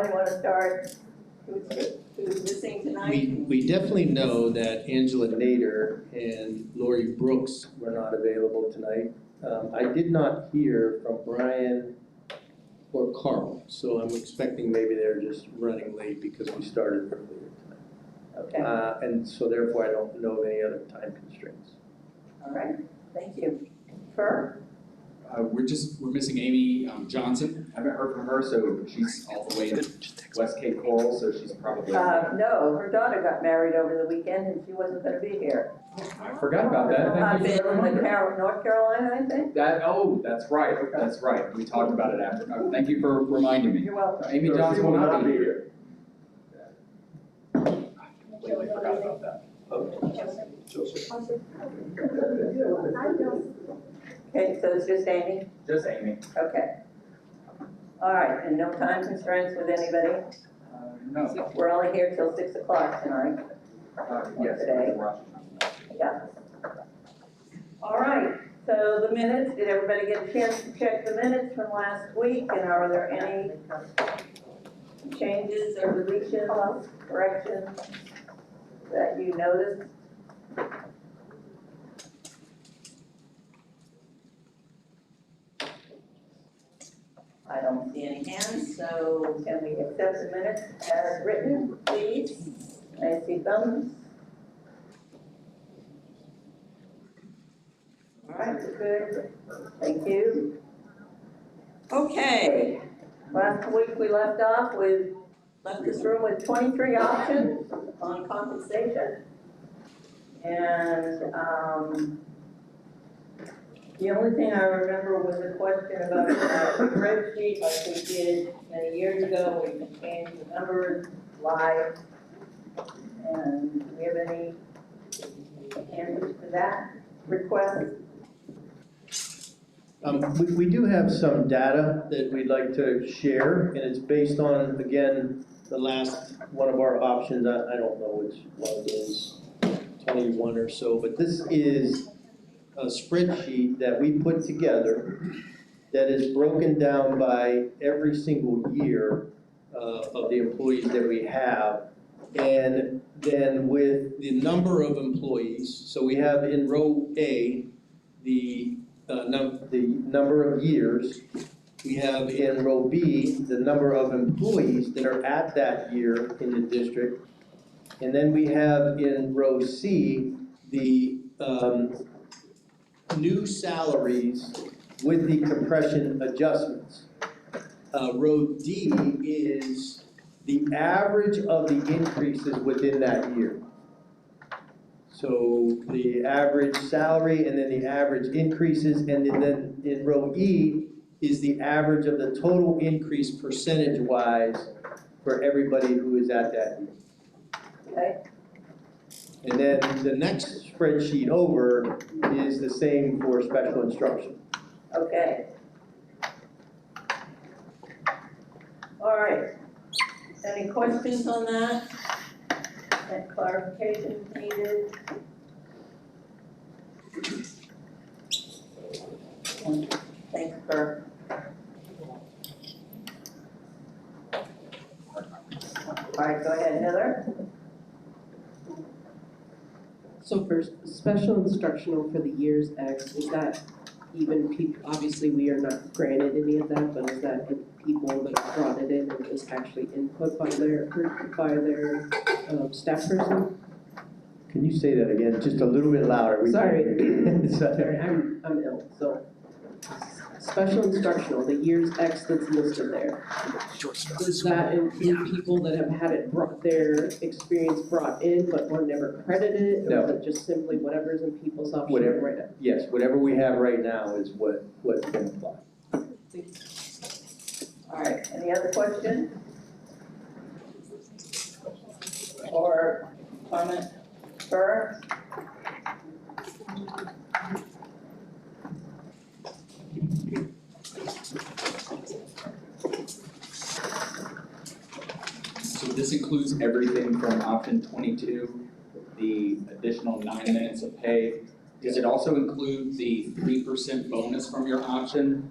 Brian, want to start? Who's missing tonight? We definitely know that Angela Nader and Lori Brooks were not available tonight. I did not hear from Brian or Carl, so I'm expecting maybe they're just running late because we started earlier tonight. Okay. And so therefore I don't know of any other time constraints. All right. Thank you. Fur? We're missing Amy Johnson. Haven't heard from her, so she's all the way in West Cape Coral, so she's probably. No, her daughter got married over the weekend and she wasn't going to be here. I forgot about that. Thank you for In reminding me. North Carolina, I think. That's right. That's right. We talked about it after. Thank you for reminding me. You're welcome. Amy Johnson will not be here. I completely forgot about that. Okay, so it's just Amy? Just Amy. Okay. All right, and no time constraints with anybody? No. We're only here till 6 o'clock tonight. Yes. Today. Yeah. All right, so the minutes, did everybody get a chance to check the minutes from last week? And are there any changes or deletions, corrections that you noticed? I don't see any hands, so can we accept the minutes as written, please? I see thumbs. All right, good. Thank you. Okay. Last week we left this room with 23 options on compensation. And the only thing I remember was a question about a spreadsheet like we did many years ago. We can change the numbers live. And do we have any answers to that request? We do have some data that we'd like to share, and it's based on, again, the last one of our options. I don't know which one it is, 21 or so, but this is a spreadsheet that we put together that is broken down by every single year of the employees that we have. And then with the number of employees, so we have in row A, the number of years. We have in row B, the number of employees that are at that year in the district. And then we have in row C, the new salaries with the compression adjustments. Row D is the average of the increases within that year. So the average salary and then the average increases, and then in row E is the average of the total increase percentage-wise for everybody who is at that year. Okay. And then the next spreadsheet over is the same for special instruction. Okay. All right. Any questions on that? Any clarification needed? Thanks, Bert. All right, go ahead, Heather. So for special instructional for the years X, is that even people, obviously we are not granted any of that, but is that people that have brought it in and is actually input by their staff person? Can you say that again, just a little bit louder? Sorry. Sorry. Sorry, I'm ill, so. Special instructional, the years X that's listed there. Does that include people that have had it their experience brought in but were never credited? No. Or is it just simply whatever's in people's option Whatever. right now? Yes, whatever we have right now is what's been applied. All right, any other questions? Or comment, Bert? So this includes everything from option 22, the additional 9 minutes of pay. Does it also include the 3% bonus from your option?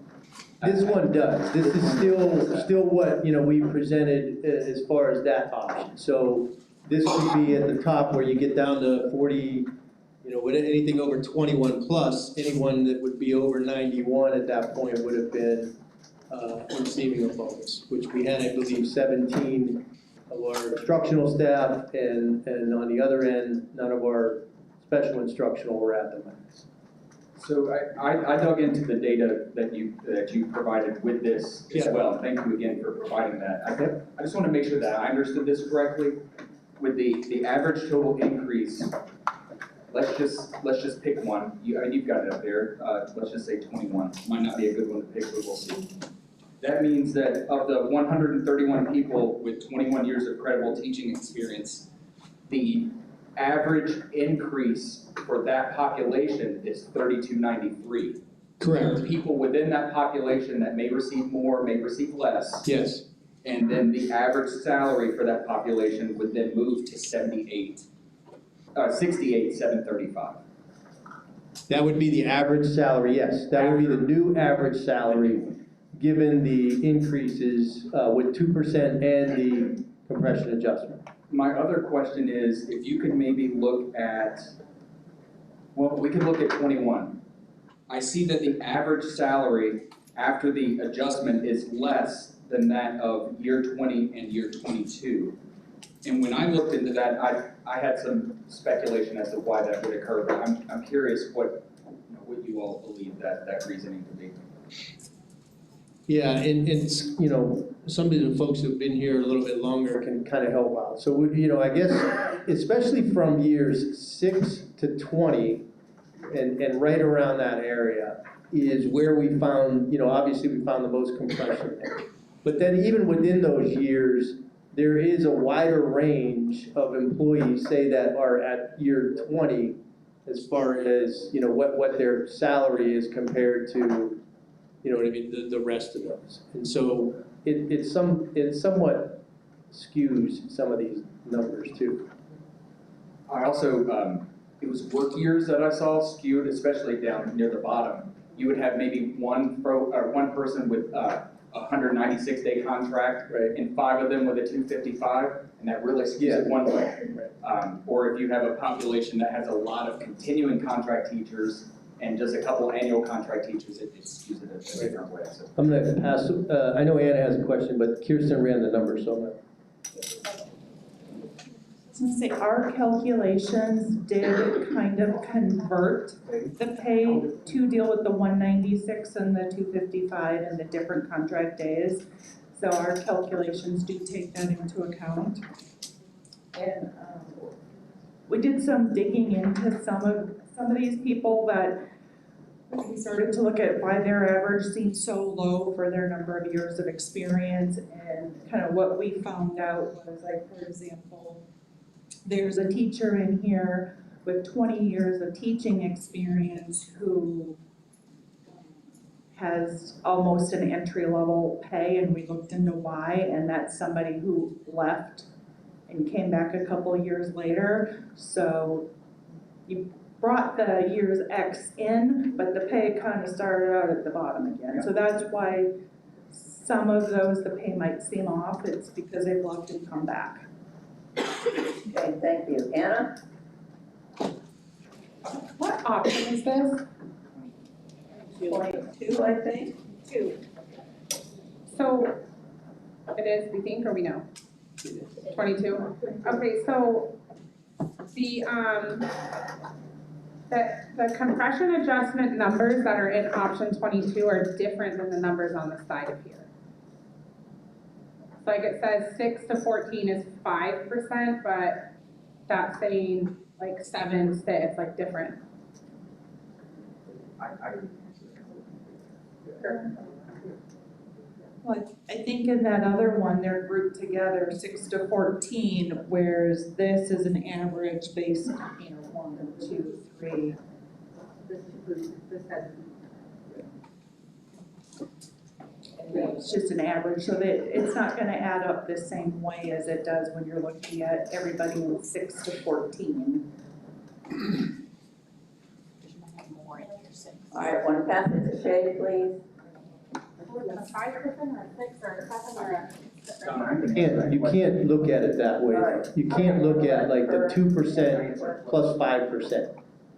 This one does. This is still what, we presented as far as that option. So this would be at the top where you get down to 40, with anything over 21 plus, anyone that would be over 91 at that point would have been receiving a bonus, which we had, I believe, 17 of our instructional staff, and on the other end, none of our special instructional were at the max. So I dug into the data that you provided with this as Yeah. well. Thank you again for providing that. I just want to make sure that I understood this correctly. With the average total increase, let's just pick one. You've got it up there. Let's just say 21. Might not be a good one to pick, but we'll see. That means that of the 131 people with 21 years of credible teaching experience, the average increase for that population is 3293. There are people within that population that may receive more, may receive less. Yes. And then the average salary for that population would then move to 68,735. That would be the average salary, yes. That would be the new average salary, given the increases with 2% and the compression adjustment. My other question is, if you could maybe look at, well, we can look at 21. I see that the average salary after the adjustment is less than that of year 20 and year 22. And when I looked into that, I had some speculation as to why that would occur, but I'm curious what you all believe that reasoning to be. Yeah, and some of the folks who've been here a little bit longer can kind of help out. So, I guess, especially from years 6 to 20 and right around that area is where we found, obviously we found the most compression there. But then even within those years, there is a wider range of employees, say, that are at year 20 as far as, what their salary is compared to, the rest of those. And so it somewhat skews some of these numbers too. I also, it was work years that I saw skewed, especially down near the bottom. You would have maybe one person with a 196-day contract, Right. and 5 of them with a 255, and that really skews it one way. Or if you have a population that has a lot of continuing contract teachers and just a couple annual contract teachers, it skews it a different way. So. I'm going to pass, I know Anna has a question, but Kirsten ran the numbers, so I'm going to. I was gonna say, our calculations did kind of convert the pay to deal with the 196 and the 255 and the different contract days. So our calculations do take that into account. And we did some digging into some of these people that we started to look at why their average seemed so low for their number of years of experience, and kind of what we found out was, like, for example, there's a teacher in here with 20 years of teaching experience who has almost an entry-level pay, and we looked into why, and that's somebody who left and came back a couple of years later. So you brought the years X in, but the pay kind of started out at the bottom again. So that's why some of those, the pay might seem off. It's because they've left and come back. Okay, thank you. Anna? What option is this? 22, I think. 2. So it is, we think, or we know? 22? Okay, so the compression adjustment numbers that are in option 22 are different than the numbers on the side of here. So like it says 6 to 14 is 5%, but that's saying like 7 to 6, it's like different. Sure. Well, I think in that other one, they're grouped together, 6 to 14, whereas this is an average based on, 1, 2, 3. This has It's just an average, so that it's not gonna add up the same way as it does when you're looking at everybody in 6 to 14. All right, want to pass it to Shay, please? Was it a 5% or a 6 or a 7 or a? John, I'm gonna answer that You question. can't look at it that way. You can't look at like the 2% plus 5%.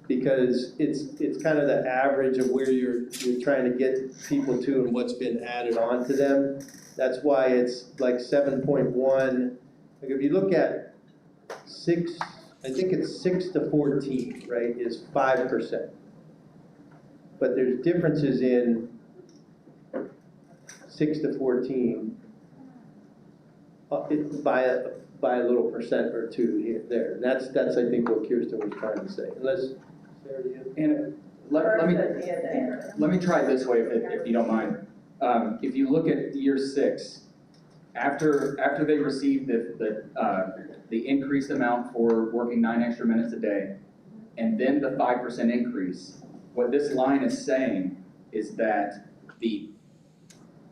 Because it's kind of the average of where you're trying to get people to and what's been added on to them. That's why it's like 7.1. Like if you look at 6, I think it's 6 to 14, right, is 5%. But there's differences in 6 to 14 by a little percent or two here, there. And that's I think what Kirsten was trying to say. Unless, Sarah, do you? And let me try it this way, if you don't mind. If you look at year 6, after they receive the increased amount for working 9 extra minutes a day, and then the 5% increase, what this line is saying is that the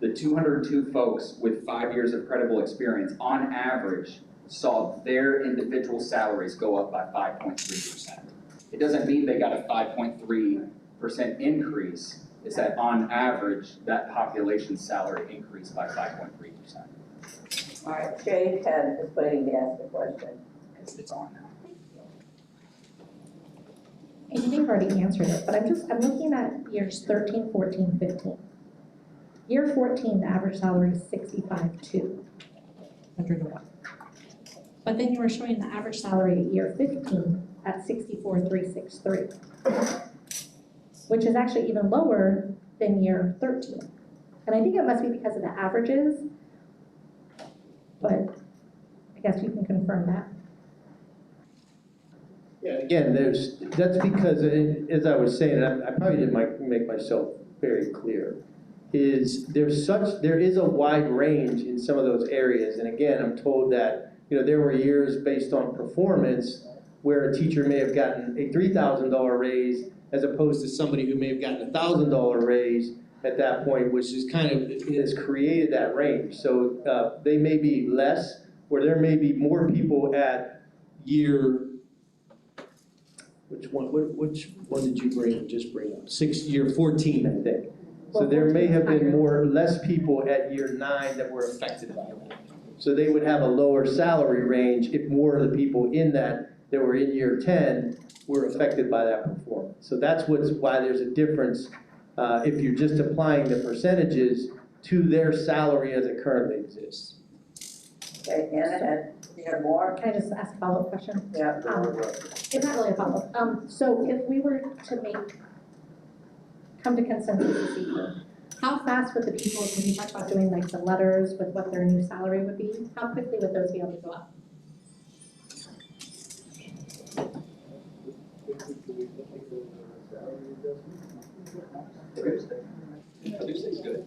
202 folks with 5 years of credible experience, on average, saw their individual salaries go up by 5.3%. It doesn't mean they got a 5.3% increase. It's that on average, that population's salary increased by 5.3%. All right, Jay is waiting to ask a question. It's on now. And you've already answered it, but I'm looking at years 13, 14, 15. Year 14, the average salary is 65,200 101. But then you were showing the average salary at year 15 at 64,363, which is actually even lower than year 13. And I think it must be because of the averages, but I guess you can confirm that. Yeah, again, that's because, as I was saying, I probably didn't make myself very clear, there is a wide range in some of those areas. And again, I'm told that, there were years based on performance where a teacher may have gotten a $3,000 raise as opposed to somebody who may have gotten a $1,000 raise at that point, which is kind of, has created that range. So they may be less, or there may be more people at year, which one did you bring up? Year 14, I think. So there may have been less people at year 9 that were affected by that. So they would have a lower salary range if more of the people in that were in year 10 were affected by that performance. So that's why there's a difference if you're just applying the percentages to their salary as it currently exists. Okay, Anna, you have more? Can I just ask a follow-up question? Yeah. It's not really a follow-up. So if we were to come to consensus this evening, how fast would the people, when you talk about doing like the letters with what their new salary would be, how quickly would those be able to go up? Tuesday's good.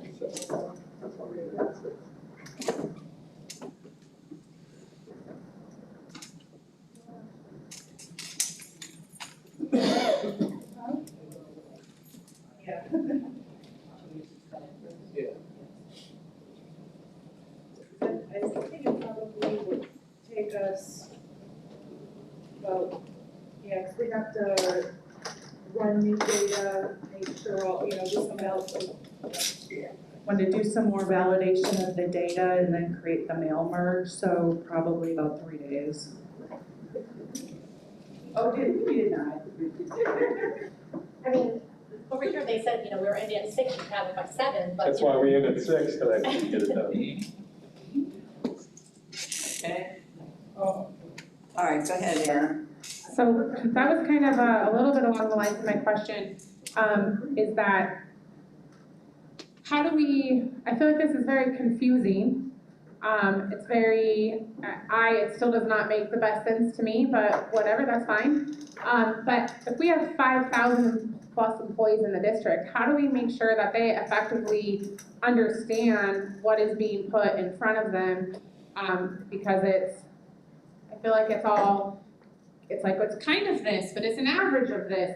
I think it probably would take us about, because we have to run new data, make sure all, do some want to do some more validation of the data and then create the mail merge, so probably about 3 days. Oh, we did not. I mean, over here they said, we were ending at 6, you have it by 7, but. That's why we end at 6, because I can get it done. Okay. All right, go ahead, Anna. So that was kind of a little bit along the lines of my question, is that how do we, I feel like this is very confusing. It's very, it still does not make the best sense to me, but whatever, that's fine. But if we have 5,000 plus employees in the district, how do we make sure that they effectively understand what is being put in front of them? Because I feel like it's like, it's kind of this, but it's an average of this.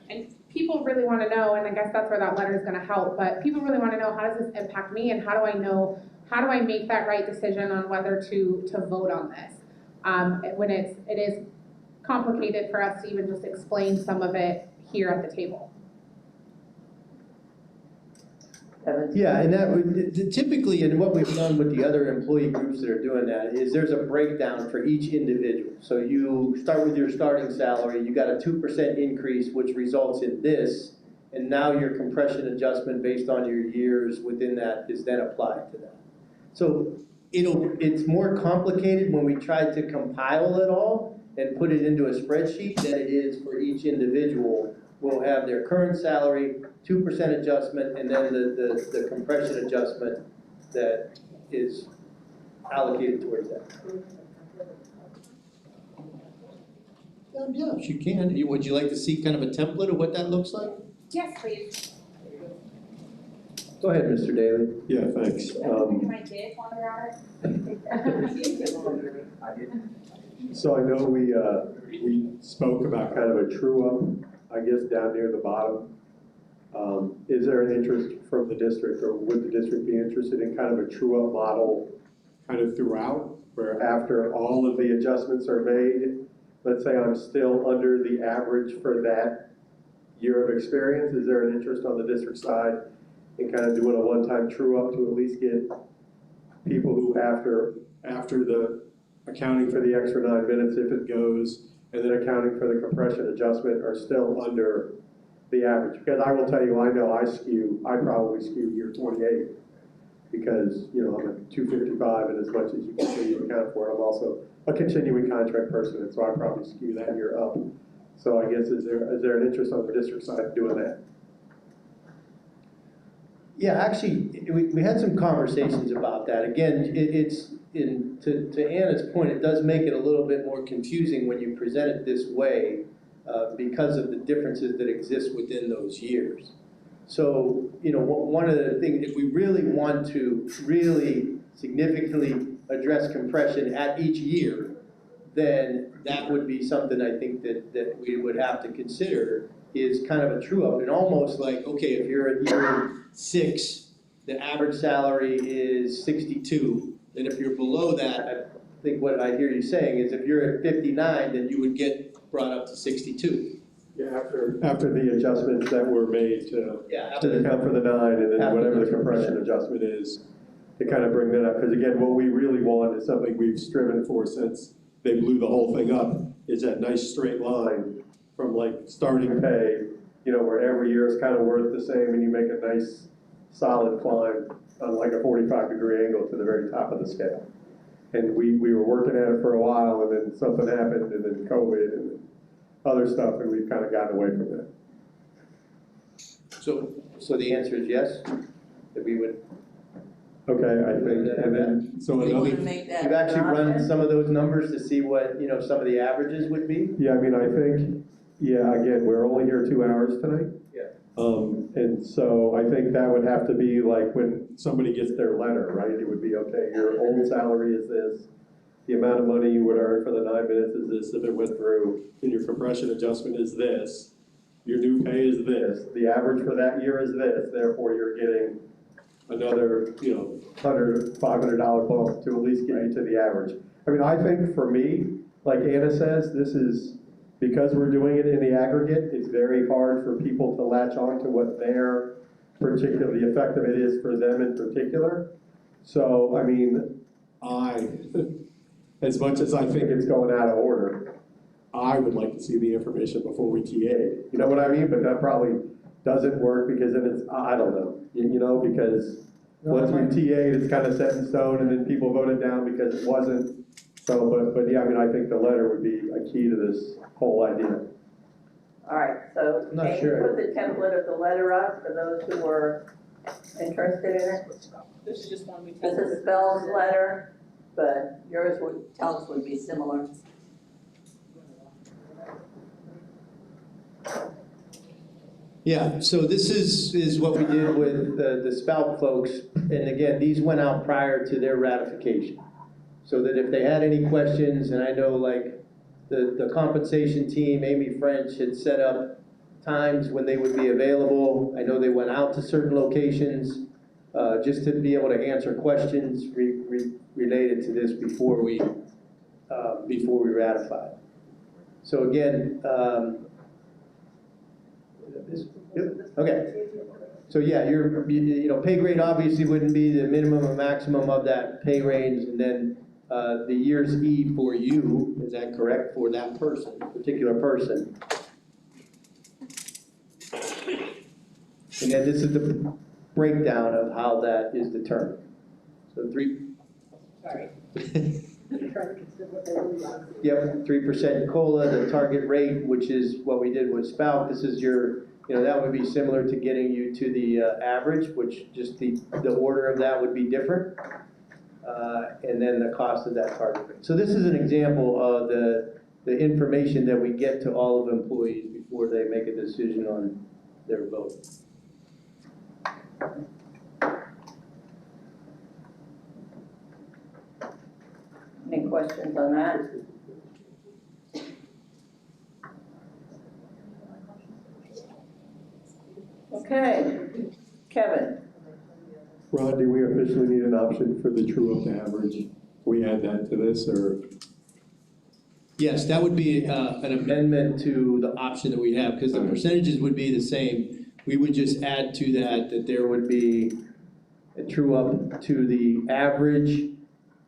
And people really want to know, and I guess that's where that letter is going to help, but people really want to know, how does this impact me, and how do I make that right decision on whether to vote on this? When it is complicated for us to even just explain some of it here at the table. Kevin? Yeah, and that would, typically, and what we've done with the other employee groups that are doing that, is there's a breakdown for each individual. So you start with your starting salary, you got a 2% increase, which results in this, and now your compression adjustment based on your years within that is then applied to that. So it's more complicated when we try to compile it all and put it into a spreadsheet than it is for each individual. We'll have their current salary, 2% adjustment, and then the compression adjustment that is allocated towards that. Yeah, if you can. Would you like to see kind of a template of what that looks like? Yes, please. Go ahead, Mr. Daly. Yeah, thanks. I did while you're at it. So I know we spoke about kind of a true up, I guess, down near the bottom. Is there an interest from the district, or would the district be interested in kind of a true up model kind of throughout, where after all of the adjustments are made, let's say I'm still under the average for that year of experience, is there an interest on the district side in kind of doing a one-time true up to at least get people who after the accounting for the extra 9 minutes if it goes, and then accounting for the compression adjustment are still under the average? Because I will tell you, I know I probably skew year 28 because, you know, I'm a 255, and as much as you can say you account for it, I'm also a continuing contract person, and so I probably skew that year up. So I guess, is there an interest on the district side in doing that? Yeah, actually, we had some conversations about that. Again, to Anna's point, it does make it a little bit more confusing when you present it this way because of the differences that exist within those years. So, you know, one of the things, if we really want to really significantly address compression at each year, then that would be something I think that we would have to consider, is kind of a true up, and almost like, okay, if you're at year 6, the average salary is 62, then if you're below that, I think what I hear you saying is if you're at 59, then you would get brought up to 62. Yeah, after the adjustments that were made to account for the 9, and then whatever the compression adjustment is, to kind of bring that up. Because again, what we really want is something we've striven for since they blew the whole thing up, is that nice straight line from like starting pay, you know, where every year is kind of worth the same, and you make a nice solid climb on like a 45-degree angle to the very top of the scale. And we were working at it for a while, and then something happened, and then COVID, and then other stuff, and we've kind of gotten away from that. So the answer is yes, that we would. Okay, I think, and then, so We another, wanna make that You've actually an run option? some of those numbers to see what, you know, some of the averages would be? yeah, I mean, I think, yeah, again, we're only here 2 hours tonight. Yeah. And so I think that would have to be like when somebody gets their letter, right? It would be, okay, your old salary is this, the amount of money you would earn for the 9 minutes is this if it went through, and your compression adjustment is this, your new pay is this, the average for that year is this, therefore you're getting another, you know, $100, $500 bump to at least get you to the average. I mean, I think for me, like Anna says, this is, because we're doing it in the aggregate, it's very hard for people to latch on to what their particular, the effect of it is for them in particular. So, I mean, as much as I think it's going out of order, I would like to see the information before we TA. You know what I mean? But that probably doesn't work, because then it's, I don't know, you know, because once we've TA'd, it's kind of set in stone, and then people voted down because it wasn't. So, but yeah, I mean, I think the letter would be a key to this whole idea. All right, so Not can you sure. put the template of the letter up for those who were interested in it? This is just one we This is Bell's letter, but yours would, TALC would be similar. Yeah, so this is what we did with the Spout folks, and again, these went out prior to their ratification. So that if they had any questions, and I know like the compensation team, Amy French had set up times when they would be available. I know they went out to certain locations just to be able to answer questions related to this before we ratified. So again, okay. So So yeah, you know, pay grade obviously wouldn't be the minimum or maximum of that pay range, and then the year's E for you, is that correct, for that person, particular person? And then this is the breakdown of how that is determined. So Sorry. Yep, 3% COLA, the target rate, which is what we did with Spout. This is your, you know, that would be similar to getting you to the average, which just the order of that would be different. And then the cost of that target rate. So this is an example of the information that we get to all of employees before they make a decision on their vote. Any questions on that? Okay, Kevin, Ron, do we officially need an option for the true up to average? We add that to this, or? Yes, that would be an amendment to the option that we have, because the percentages would be the same. We would just add to that there would be a true up to the average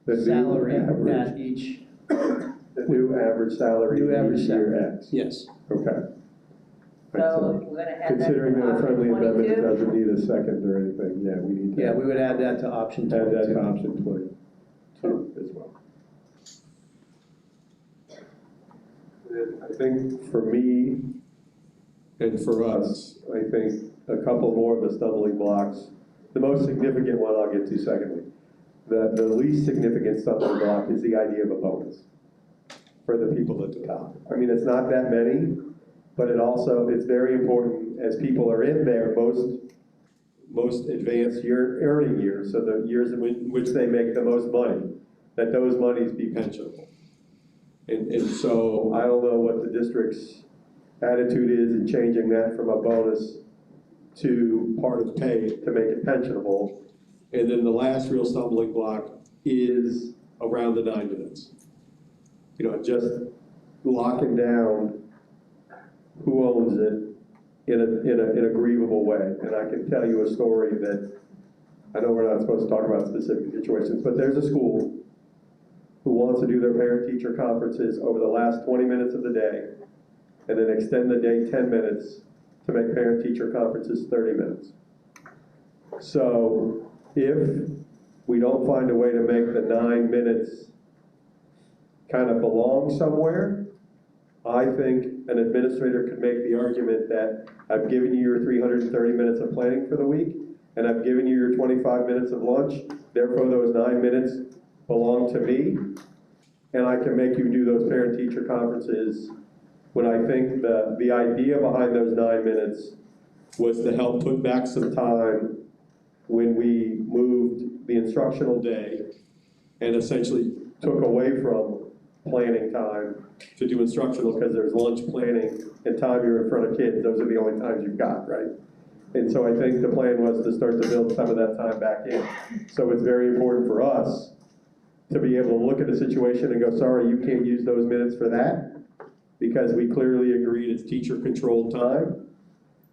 The new salary average. at each, The new average salary New in average each year salary. X? yes. Okay. so we're gonna add that Considering to that a option friendly amendment 22. doesn't need a second or anything, yeah, we need to. Yeah, we would add that to option Add that 22. to option 22 as well. And I think for me and for us, I think a couple more of the stumbling blocks. The most significant one I'll get to secondly. The least significant stumbling block is the idea of a bonus for the people at the top. I mean, it's not that many, but it's very important as people are in their most advanced earning years, so the years in which they make the most money, that those monies be pensionable. And so I don't know what the district's attitude is in changing that from a bonus to part of pay to make it pensionable. And then the last real stumbling block is around the 9 minutes. You know, just locking down who owns it in a grievable way. And I can tell you a story that, I know we're not supposed to talk about specific situations, but there's a school who wants to do their parent-teacher conferences over the last 20 minutes of the day, and then extend the day 10 minutes to make parent-teacher conferences 30 minutes. So if we don't find a way to make the 9 minutes kind of belong somewhere, I think an administrator could make the argument that I've given you your 330 minutes of planning for the week, and I've given you your 25 minutes of lunch, therefore those 9 minutes belong to me, and I can make you do those parent-teacher conferences when I think the idea behind those 9 minutes was to help put back some time when we moved the instructional day and essentially took away from planning time to do instructional because there's lunch planning and time you're in front of kids. Those are the only times you've got, right? And so I think the plan was to start to build some of that time back in. So it's very important for us to be able to look at a situation and go, sorry, you can't use those minutes for that, because we clearly agreed it's teacher-controlled time,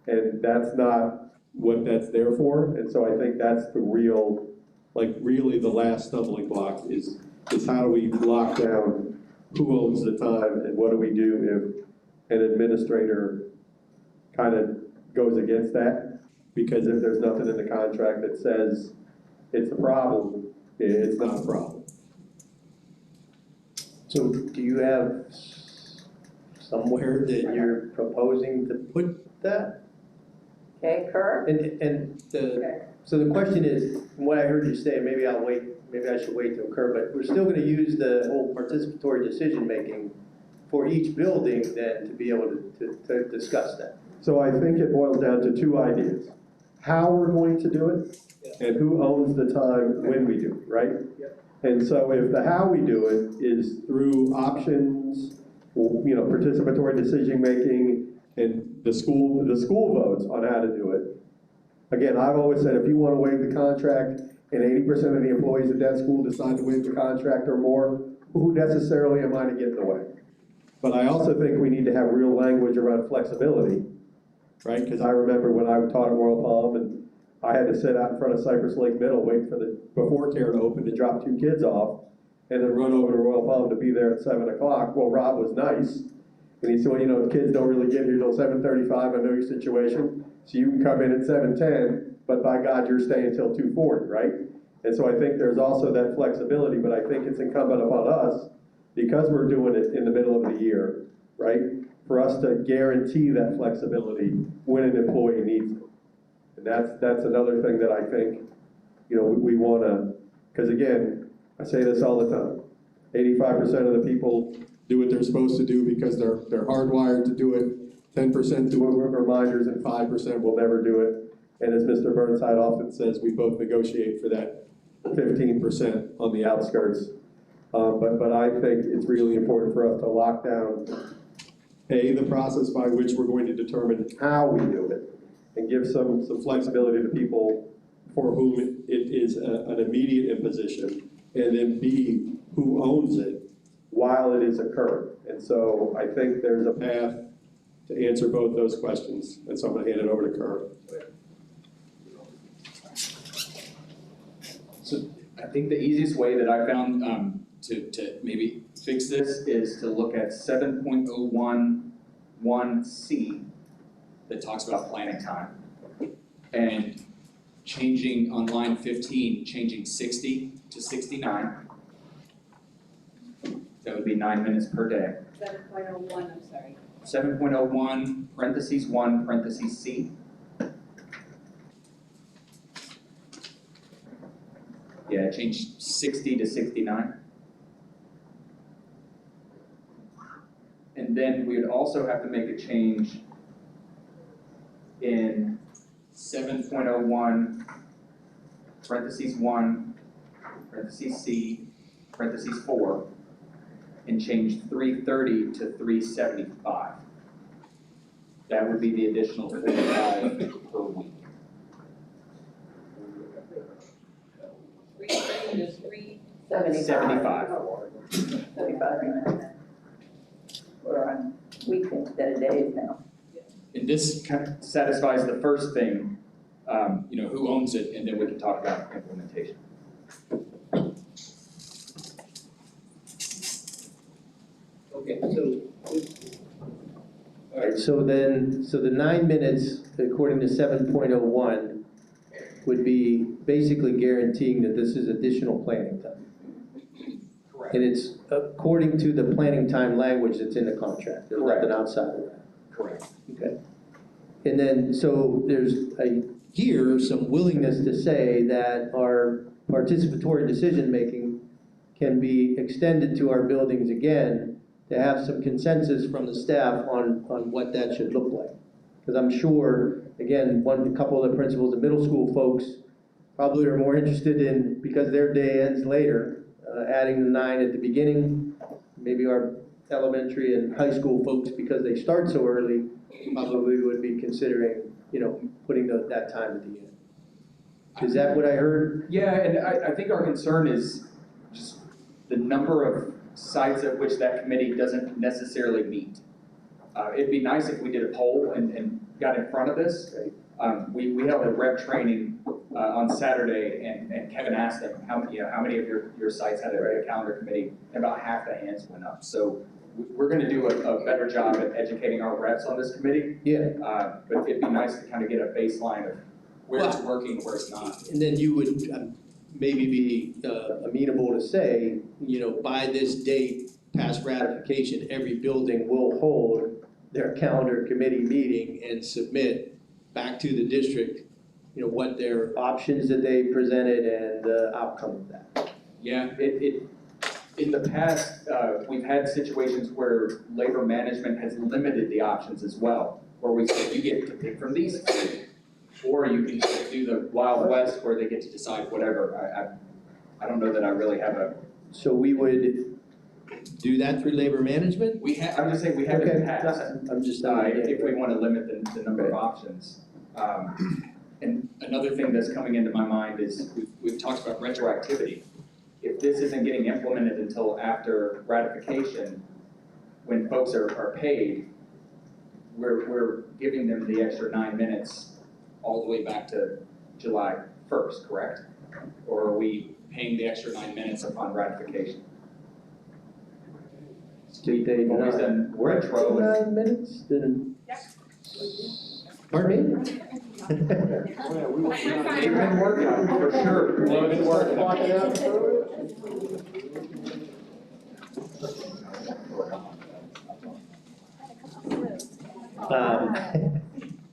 and that's not what that's there for. And so I think that's the real, like really the last stumbling block is how do we lock down who owns the time and what do we do if an administrator kind of goes against that? Because if there's nothing in the contract that says it's a problem, it's not a problem. So do you have somewhere that you're proposing to put that? Okay, Kurt? So the question is, from what I heard you say, maybe I should wait till Kurt, but we're still gonna use the whole participatory decision-making for each building then to be able to discuss that. So I think it boils down to two ideas. How we're going to do it and who owns the time when we do it, right? And so if the how we do it is through options, you know, participatory decision-making, and the school votes on how to do it. Again, I've always said, if you want to waive the contract and 80% of the employees at that school decide to waive the contract or more, who necessarily am I to get in the way? But I also think we need to have real language around flexibility, right? Because I remember when I taught at Royal Palm and I had to sit out in front of Cypress Lake Middle, wait for the before care to open to drop 2 kids off, and then run over to Royal Palm to be there at 7 o'clock. Well, Rob was nice, and he said, well, you know, the kids don't really get here till 7:35, I know your situation, so you can come in at 7:10, but by God, you're staying till 2:40, right? And so I think there's also that flexibility, but I think it's incumbent upon us, because we're doing it in the middle of the year, right? For us to guarantee that flexibility when an employee needs it. And that's another thing that I think, you know, we wanna, because again, I say this all the time, 85% of the people do what they're supposed to do because they're hardwired to do it, 10% do it with reminders, and 5% will never do it. And as Mr. Burnside often says, we both negotiate for that 15% on the outskirts. But I think it's really important for us to lock down, A, the process by which we're going to determine how we do it, and give some flexibility to people for whom it is an immediate imposition, and then B, who owns it while it is occurring. And so I think there's a path to answer both those questions, and so I'm gonna hand it over to Kurt. So I think the easiest way that I found to maybe fix this is to look at 7.011C that talks about planning time. And changing on line 15, changing 60 to 69. That would be 9 minutes per day. 7.01, I'm sorry. 7.01, parentheses 1, parentheses C. Yeah, change 60 to 69. And then we would also have to make a change in 7.01, parentheses 1, parentheses C, parentheses 4, and change 330 to 375. That would be the additional 45 per week. 330 to 75. 75 minutes. We're on weeks instead of days now. And this kind of satisfies the first thing, you know, who owns it, and then we can talk about implementation. Okay, so. All right, so the 9 minutes, according to 7.01, would be basically guaranteeing that this is additional planning time. Correct. And it's according to the planning time language that's in the contract, there's Correct. nothing outside of that. Correct. Okay. And then, so there's here some willingness to say that our participatory decision-making can be extended to our buildings again, to have some consensus from the staff on what that should look like. Because I'm sure, again, a couple of the principals and middle school folks probably are more interested in, because their day ends later, adding the 9 at the beginning. Maybe our elementary and high school folks, because they start so early, probably would be considering, you know, putting that time at the end. Is that what I heard? Yeah, and I think our concern is just the number of sites at which that committee doesn't necessarily meet. It'd be nice if we did a poll and got in front of this. We held a rep training on Saturday, and Kevin asked them, how many of your sites had a calendar committee, and about half the hands went up. So we're gonna do a better job at educating our reps on this committee. Yeah. But it'd be nice to kind of get a baseline of where it's working and where it's not. And then you would maybe be amenable to say, you know, by this date, past ratification, every building will hold their calendar committee meeting and submit back to the district, you know, what their options that they presented and the outcome of that. Yeah, in the past, we've had situations where labor management has limited the options as well, where we say you get to pick from these three, or you can do the Wild West where they get to decide whatever. I don't know that I really have a. So we would do that through labor management? I'm just saying we have in the past. I'm just If we want to limit the number of options. And another thing that's coming into my mind is we've talked about retroactivity. If this isn't getting implemented until after ratification, when folks are paid, we're giving them the extra 9 minutes all the way back to July 1st, correct? Or are we paying the extra 9 minutes upon ratification? We've always done retro. 9 minutes, then. Pardon me? They've been working on it, for sure. They've been working on it.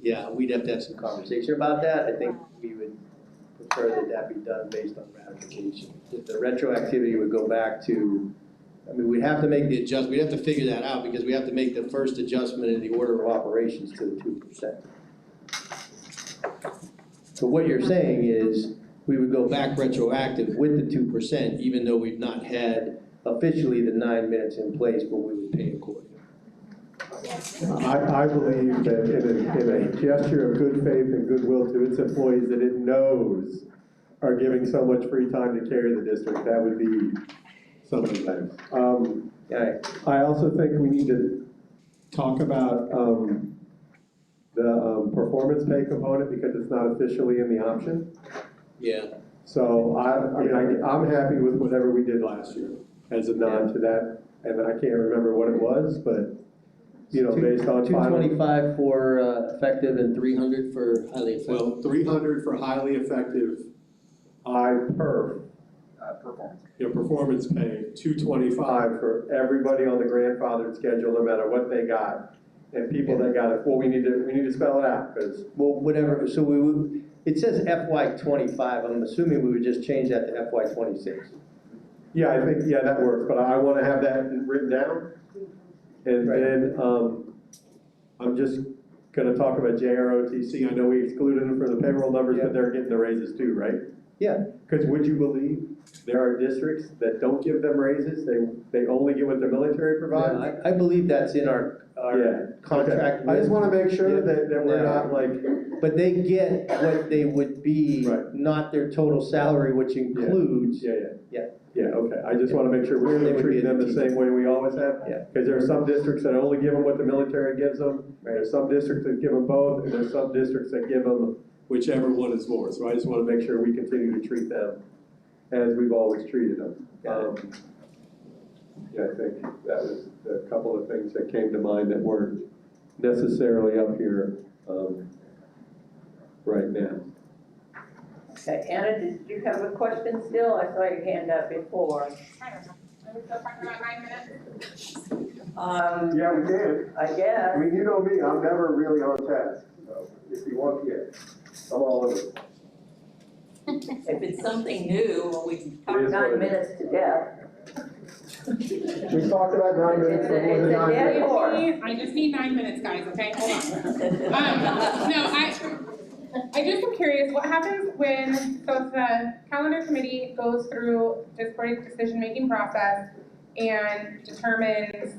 Yeah, we'd have to have some conversation about that. I think we would prefer that that be done based on ratification. If the retroactivity would go back to, I mean, we'd have to make the adjustment, we'd have to figure that out because we have to make the first adjustment in the order of operations to the 2%. So what you're saying is, we would go back retroactive with the 2%, even though we've not had officially the 9 minutes in place, but we would pay accordingly. I believe that in a gesture of good faith and goodwill to its employees that it knows are giving so much free time to carry the district, that would be something nice. I also think we need to talk about the performance pay component because it's not officially in the option. Yeah. So I'm happy with whatever we did last year as a nod to that, and I can't remember what it was, but based on 225 for effective and 300 for highly effective. Well, 300 for highly effective performance pay, 225 for everybody on the grandfathered schedule, no matter what they got, and people that got it. Well, we need to spell it out because whatever. So it says FY25. I'm assuming we would just change that to FY26. Yeah, I think that works. But I want to have that written down. And then I'm just going to talk about JROTC. I know we excluded them from the payroll numbers, but they're getting the raises too, right? Yeah. Because would you believe there are districts that don't give them raises? They only give what the military provides? Yeah, I believe that's in our contract. Okay. I just want to make sure that we're not like... But they get what they would be, not their total salary, which includes... Yeah, okay. I just want to make sure we're going to treat them the same way we always have. Yeah. Because there are some districts that only give them what the military gives them. There's some districts that give them both, and there's some districts that give them whichever one is more. So I just want to make sure we continue to treat them as we've always treated them. I think that was a couple of things that came to mind that weren't necessarily up here right now. Okay, Anna, did you have a question still? I saw your hand up before. I don't know. Are we still talking about 9 minutes? Yeah, we can. I guess. I mean, you know me, I'm never really on task. So if you want, I'm all over it. If it's something new, well, we can talk It is what 9 it is. minutes to death. We talked about 9 minutes for more than 9 dead minutes. horse. I just need 9 minutes, guys, okay? Hold on. No, I just am curious, what happens so if the calendar committee goes through Discord's decision-making process and determines,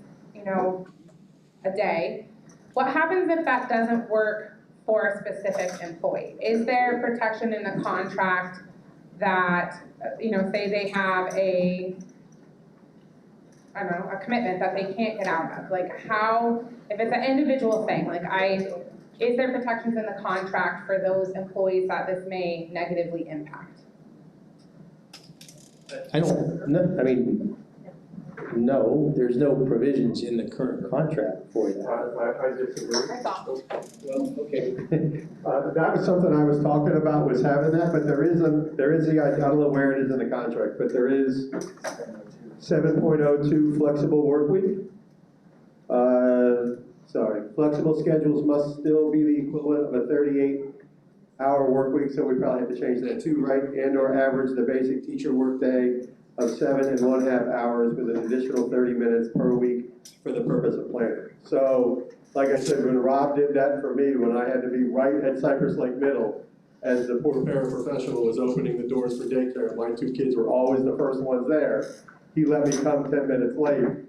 a day, what happens if that doesn't work for a specific employee? Is there protection in the contract that, say they have a commitment that they can't get out of? Like if it's an individual thing, is there protections in the contract for those employees that this may negatively impact? No, there's no provisions in the current contract for that. I disagree. Well, okay. That was something I was talking about, was having that, but there is the, I don't know where it is in the contract, but there is 7.02 flexible work week. Flexible schedules must still be the equivalent of a 38-hour work week, so we probably have to change that too, right? And/or average the basic teacher workday of 7.5 hours with an additional 30 minutes per week for the purpose of planning. So, like I said, when Rob did that for me, when I had to be right at Cypress Lake Middle, as the poor paraprofessional was opening the doors for daycare, and my 2 kids were always the first ones there, he let me come 10 minutes late,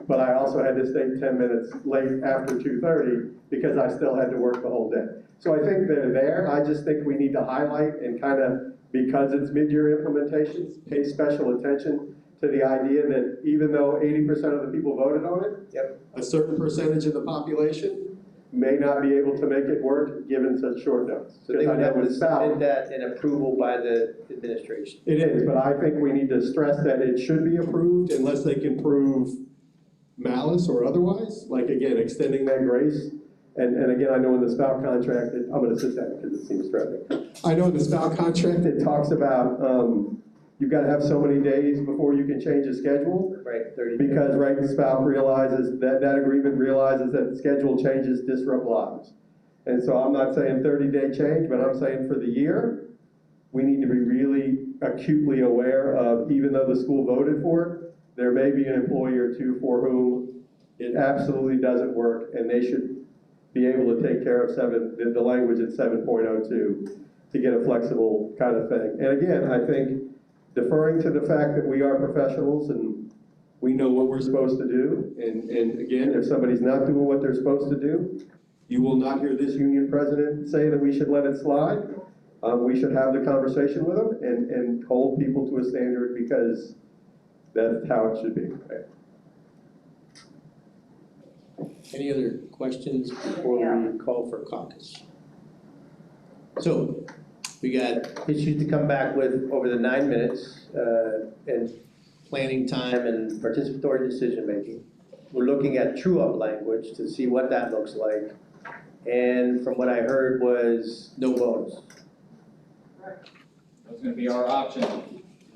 but I also had to stay 10 minutes late after 2:30 because I still had to work the whole day. So I think they're there. I just think we need to highlight and kind of, because it's mid-year implementations, pay special attention to the idea that even though 80% of the people voted on it, a certain percentage of the population may not be able to make it work given such short notice. So they would have to Because I know submit with that and approval by the administration. it is, but I think we need to stress that it should be approved unless they can prove malice or otherwise, like again, extending that grace. And again, I know in the spout contract, I'm gonna sit down because it seems threatening. I know in the spout contract, it talks about, you've gotta have so many days before you can change a schedule. Right, 30 days. Because, right, the spout realizes, that agreement realizes that schedule changes disrupt lives. And so I'm not saying 30-day change, but I'm saying for the year, we need to be really acutely aware of, even though the school voted for it, there may be an employee or two for whom it absolutely doesn't work, and they should be able to take care of the language in 7.02 to get a flexible kind of thing. And again, I think deferring to the fact that we are professionals and we know what we're supposed to do, and again, if somebody's not doing what they're supposed to do, you will not hear this union president say that we should let it slide. We should have the conversation with them and hold people to a standard because that's how it should be. Right? Any other questions before we call for caucus? So, we got issues to come back with over the 9 minutes, and planning time and participatory decision-making. We're looking at true-up language to see what that looks like. And from what I heard was no bonus. That's gonna be our option.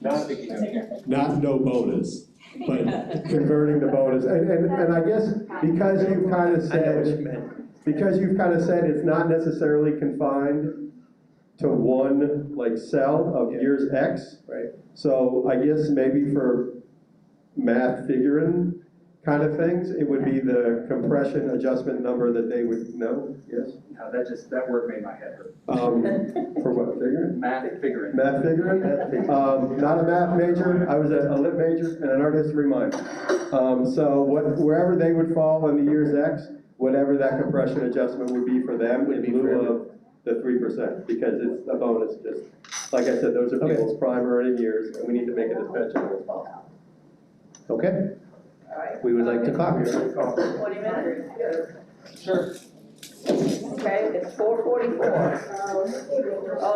Not no bonus, but converting the bonus. And I guess because you've kind of I know what you said, meant. because you've kind of said it's not necessarily confined to one like cell of Yeah. years X. Right. So I guess maybe for math figuring kind of things, it would be the compression adjustment number that they would know, yes? No, that word made my head hurt. For what, figuring? Math figuring. Math figuring? Not a math major, I was a lit major and an art history minor. So wherever they would fall in the years X, whatever that compression adjustment would be for them in lieu of the 3%, because it's a bonus, just, like I said, those are people's prime earning years, and we need to make it as pensionable as possible. Okay, All right. we would like to caucus. 20 minutes? Sure. Okay, it's 4:44.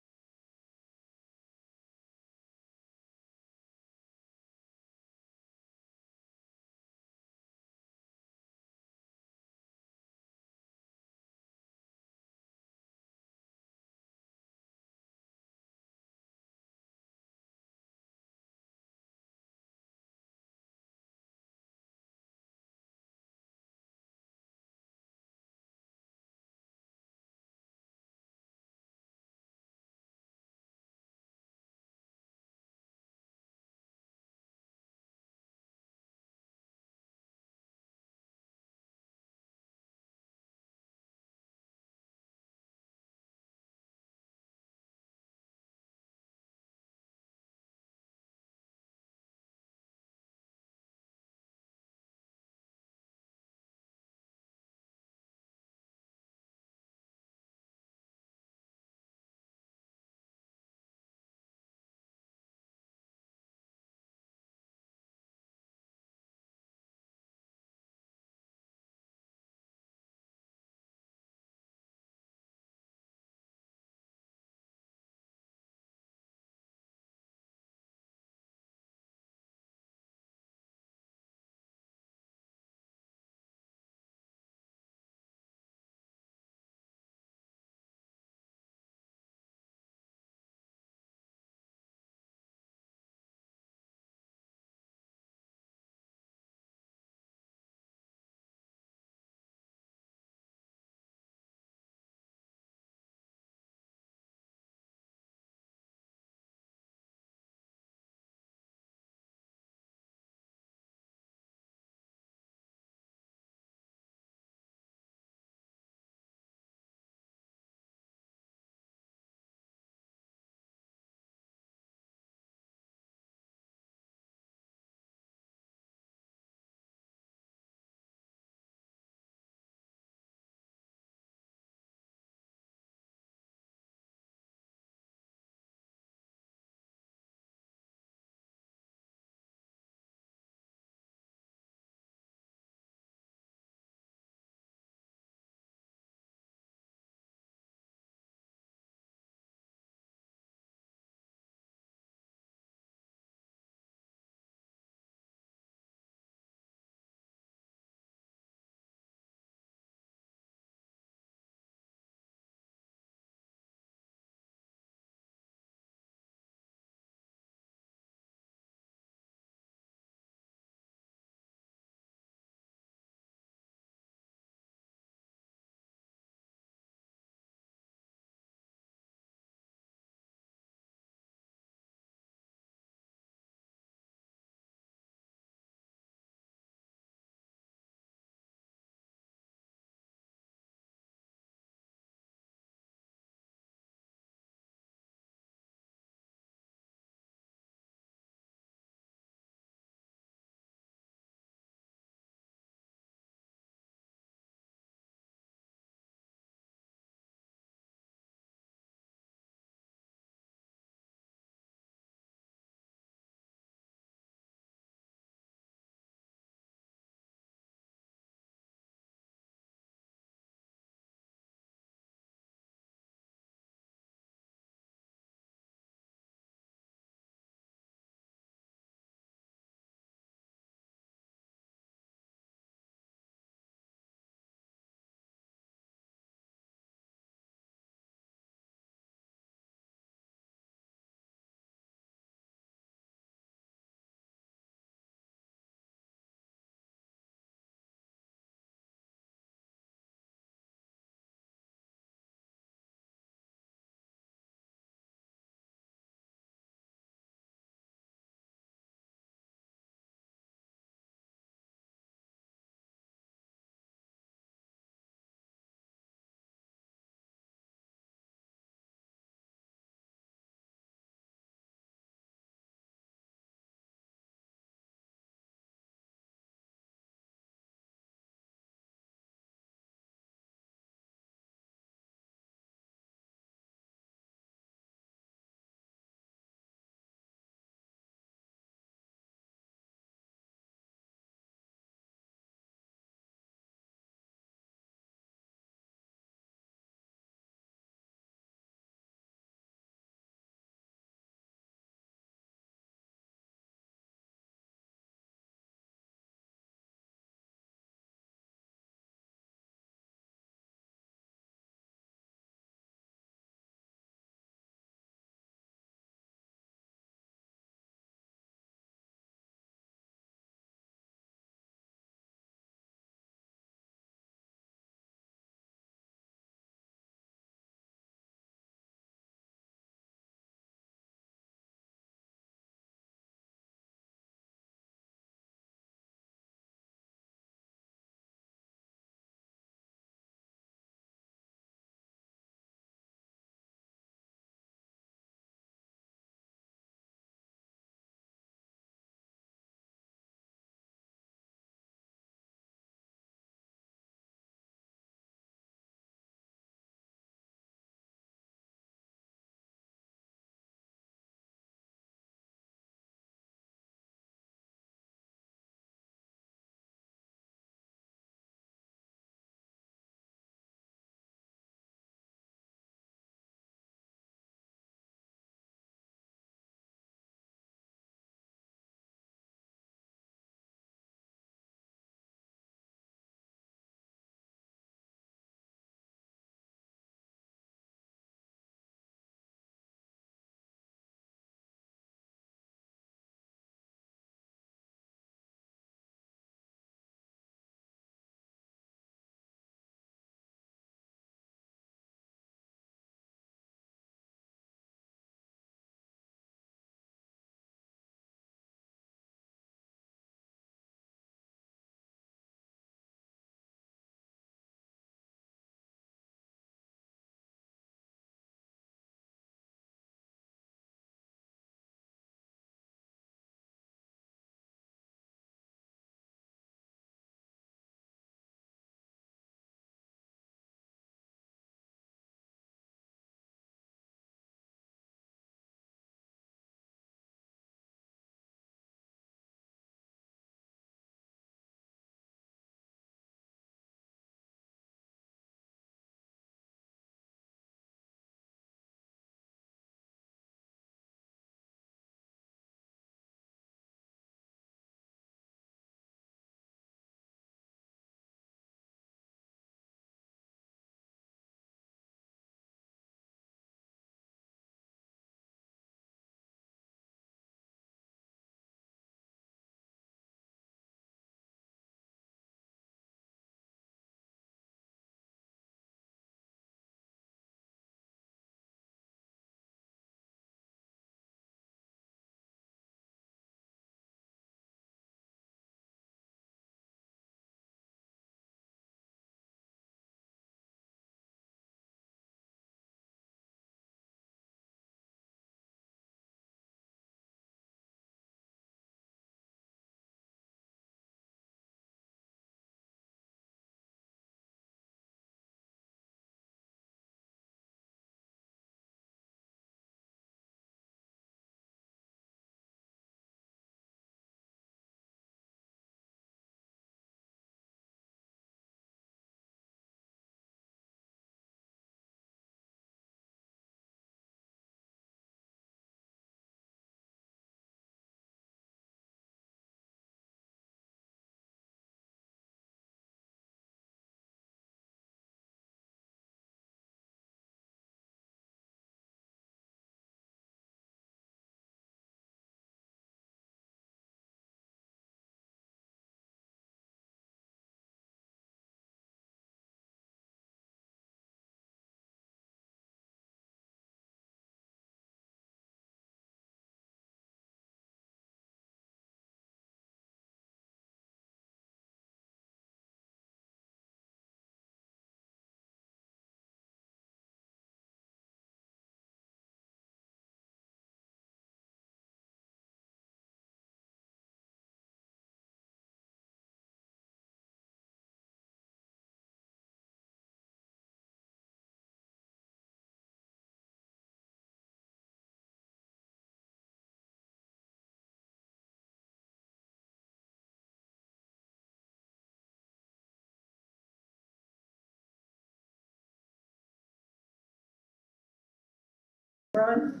Ron?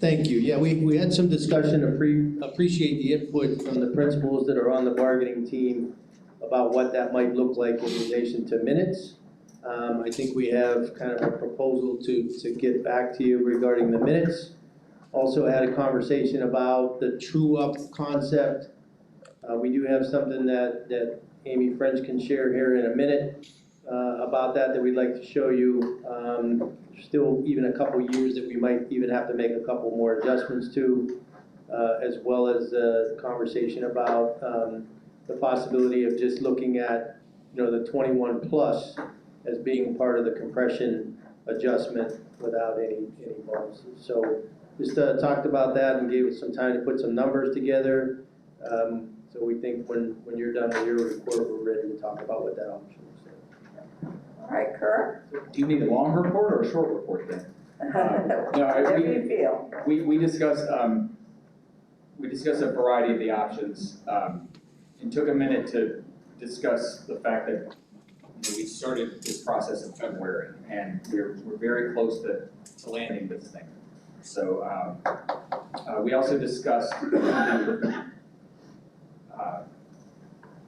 Thank you. Yeah, we had some discussion, appreciate the input from the principals that are on the bargaining team about what that might look like in relation to minutes. I think we have kind of a proposal to get back to you regarding the minutes. Also had a conversation about the true-up concept. We do have something that Amy French can share here in a minute about that we'd like to show you. Still even a couple years that we might even have to make a couple more adjustments to, as well as the conversation about the possibility of just looking at, the 21 plus as being part of the compression adjustment without any bonuses. So just talked about that and gave us some time to put some numbers together. So we think when you're done with your report, we're ready to talk about what that option is. All right, Kurt? Do you need a long report or a short report then? Whatever you feel. We discussed a variety of the options, and took a minute to discuss the fact that we started this process in February, and we're very close to landing this thing. So we also discussed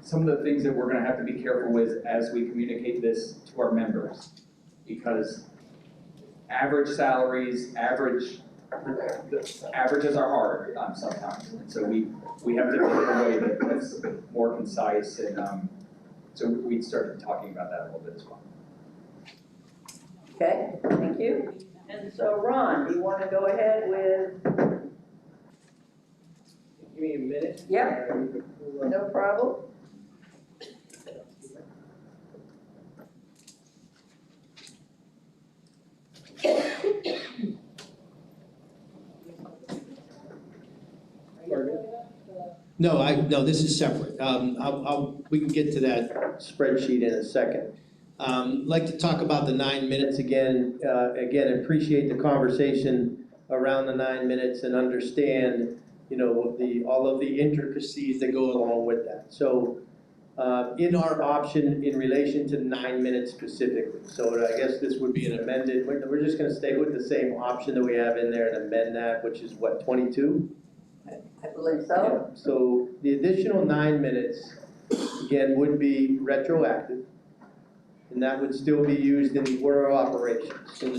some of the things that we're going to have to be careful with as we communicate this to our members, because average salaries, averages are hard sometimes, and so we have to do it in a way that's more concise, and so we started talking about that a little bit as well. Okay, thank you. And so Ron, do you want to go ahead with? Give me a minute. Yep, no problem. No, this is separate. We can get to that spreadsheet in a second. Like to talk about the 9 minutes again. Again, appreciate the conversation around the 9 minutes and understand, all of the intricacies that go along with that. So, in our option in relation to 9 minutes specifically, so I guess this would be an amended, we're just gonna stay with the same option that we have in there and amend that, which is what, 22? I believe so. Yeah. So the additional 9 minutes, again, would be retroactive, and that would still be used in the order of operations. So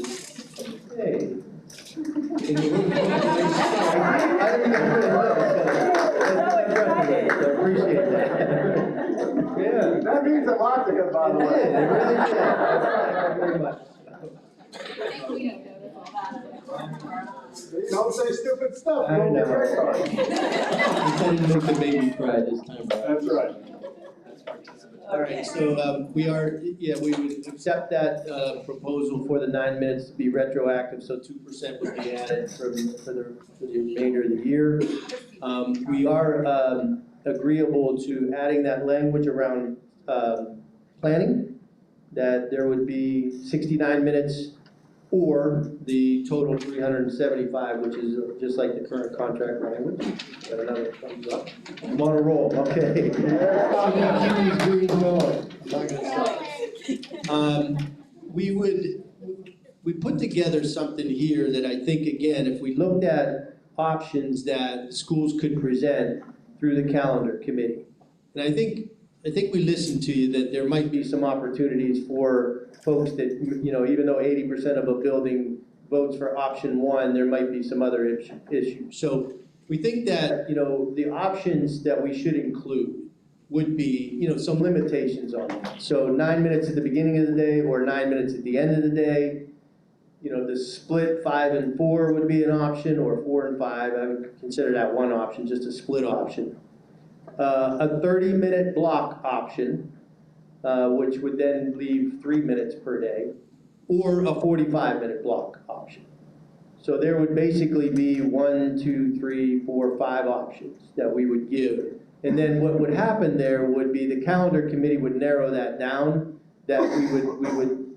hey. I appreciate that. Yeah. That means a lot to us, by the way. It really did. Thank you very much. Don't say stupid stuff. I Don't know. get very hard. You didn't make the baby cry this time. That's right. All right, so we would accept that proposal for the 9 minutes to be retroactive, so 2% would be added for the remainder of the year. We are agreeable to adding that language around planning, that there would be 69 minutes or the total 375, which is just like the current contract language. Got another thumbs up. I'm on a roll, okay. We put together something here that I think, again, if we looked at options that schools could present through the calendar committee. And I think we listened to you, that there might be some opportunities for folks that, even though 80% of a building votes for option 1, there might be some other issues. So we think that, the options that we should include would be, some limitations on that. So 9 minutes at the beginning of the day or 9 minutes at the end of the day. The split 5 and 4 would be an option, or 4 and 5. I would consider that one option, just a split option. A 30-minute block option, which would then leave 3 minutes per day, or a 45-minute block option. So there would basically be 1, 2, 3, 4, 5 options that we would give. And then what would happen there would be the calendar committee would narrow that down, that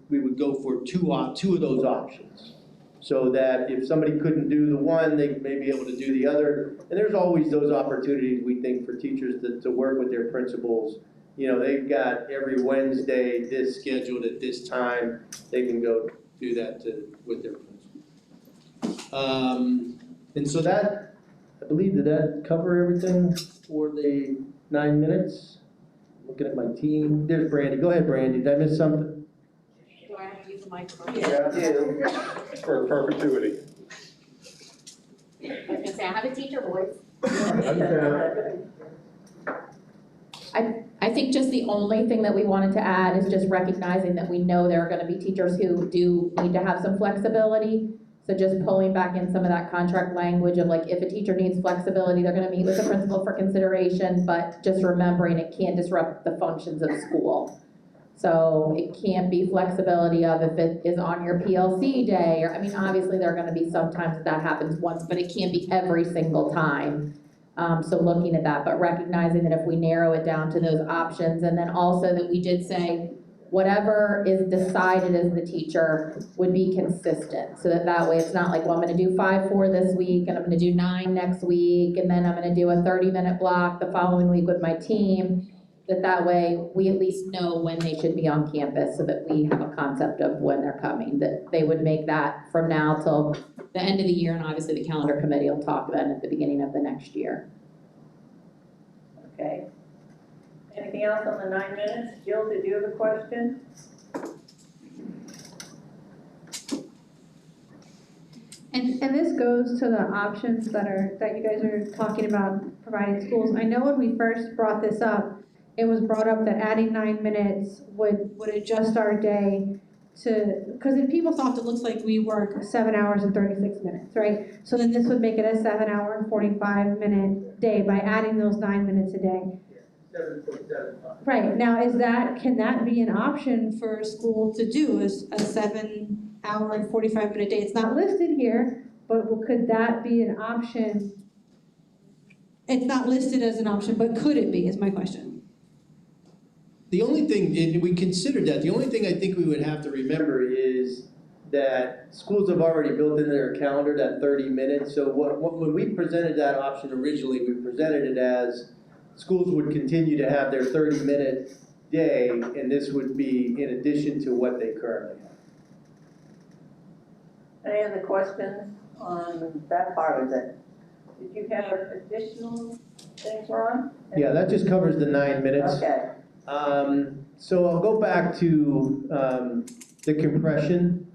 we would go for two of those options. So that if somebody couldn't do the one, they may be able to do the other. And there's always those opportunities, we think, for teachers to work with their principals. They've got every Wednesday this scheduled at this time. They can go do that with their principal. And so that, I believe, did that cover everything for the 9 minutes? Looking at my team, there's Brandy, go ahead Brandy, did I miss something? Do I have to use the microphone? Yeah. For perpetuity. I was gonna say, I have a teacher voice. I think just the only thing that we wanted to add is just recognizing that we know there are gonna be teachers who do need to have some flexibility. So just pulling back in some of that contract language of like, if a teacher needs flexibility, they're gonna meet with the principal for consideration, but just remembering it can't disrupt the functions of school. So it can't be flexibility of if it is on your PLC day, or, I mean, obviously there are gonna be some times that happens once, but it can't be every single time. So looking at that, but recognizing that if we narrow it down to those options, and then also that we did say, whatever is decided as the teacher would be consistent, so that way it's not like, well, I'm gonna do 5-4 this week, and I'm gonna do 9 next week, and then I'm gonna do a 30-minute block the following week with my team, that way we at least know when they should be on campus, so that we have a concept of when they're coming, that they would make that from now till the end of the year, and obviously the calendar committee will talk then at the beginning of the next year. Okay. Anything else on the 9 minutes? Jill, did you have a question? And this goes to the options that you guys are talking about providing schools. I know when we first brought this up, it was brought up that adding 9 minutes would adjust our day to, because if PeopleSoft, it looks like we work 7 hours and 36 minutes, right? So then this would make it a 7-hour and 45-minute day by adding those 9 minutes a day. 7.75. Right, now can that be an option for a school to do, is a 7-hour and 45-minute day? It's not listed here, but could that be an option? It's not listed as an option, but could it be, is my question. The only thing, we considered that, the only thing I think we would have to remember is that schools have already built into their calendar that 30 minutes, so when we presented that option originally, we presented it as schools would continue to have their 30-minute day, and this would be in addition to what they currently have. Any other questions on that part of it? Did you have additional things, Ron? Yeah, that just covers the 9 minutes. Okay. So I'll go back to the compression,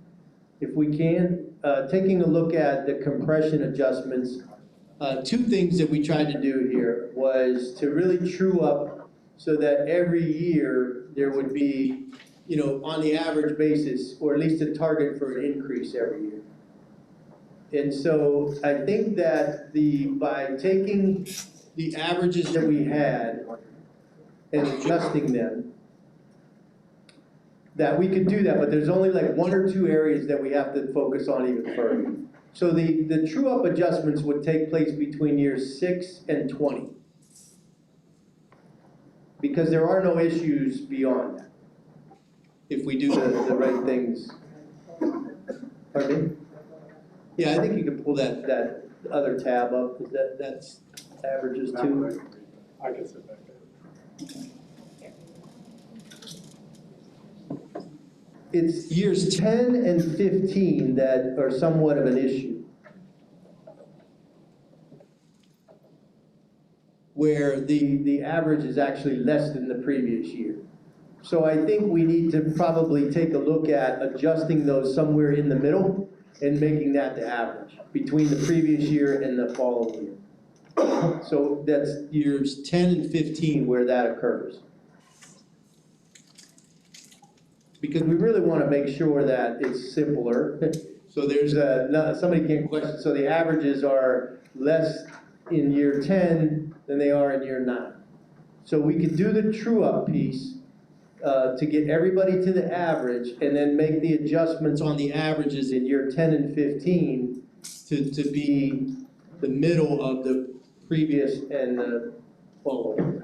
if we can. Taking a look at the compression adjustments, two things that we tried to do here was to really true up so that every year there would be, on the average basis, or at least a target for an increase every year. And so I think that by taking the averages that we had and adjusting them, that we could do that, but there's only like 1 or 2 areas that we have to focus on even further. So the true-up adjustments would take place between years 6 and 20. Because there are no issues beyond that, if we do the right things. Pardon me? Yeah, I think you can pull that other tab up, because that's averages too. I can sit back there. It's years 10 and 15 that are somewhat of an issue, where the average is actually less than the previous year. So I think we need to probably take a look at adjusting those somewhere in the middle and making that the average between the previous year and the following year. So that's years 10 and 15 where that occurs. Because we really want to make sure that it's simpler. So there's somebody can't question, so the averages are less in year 10 than they are in year 9. So we could do the true-up piece to get everybody to the average, and then make the adjustments on the averages in year 10 and 15 to be the middle of the previous and the following.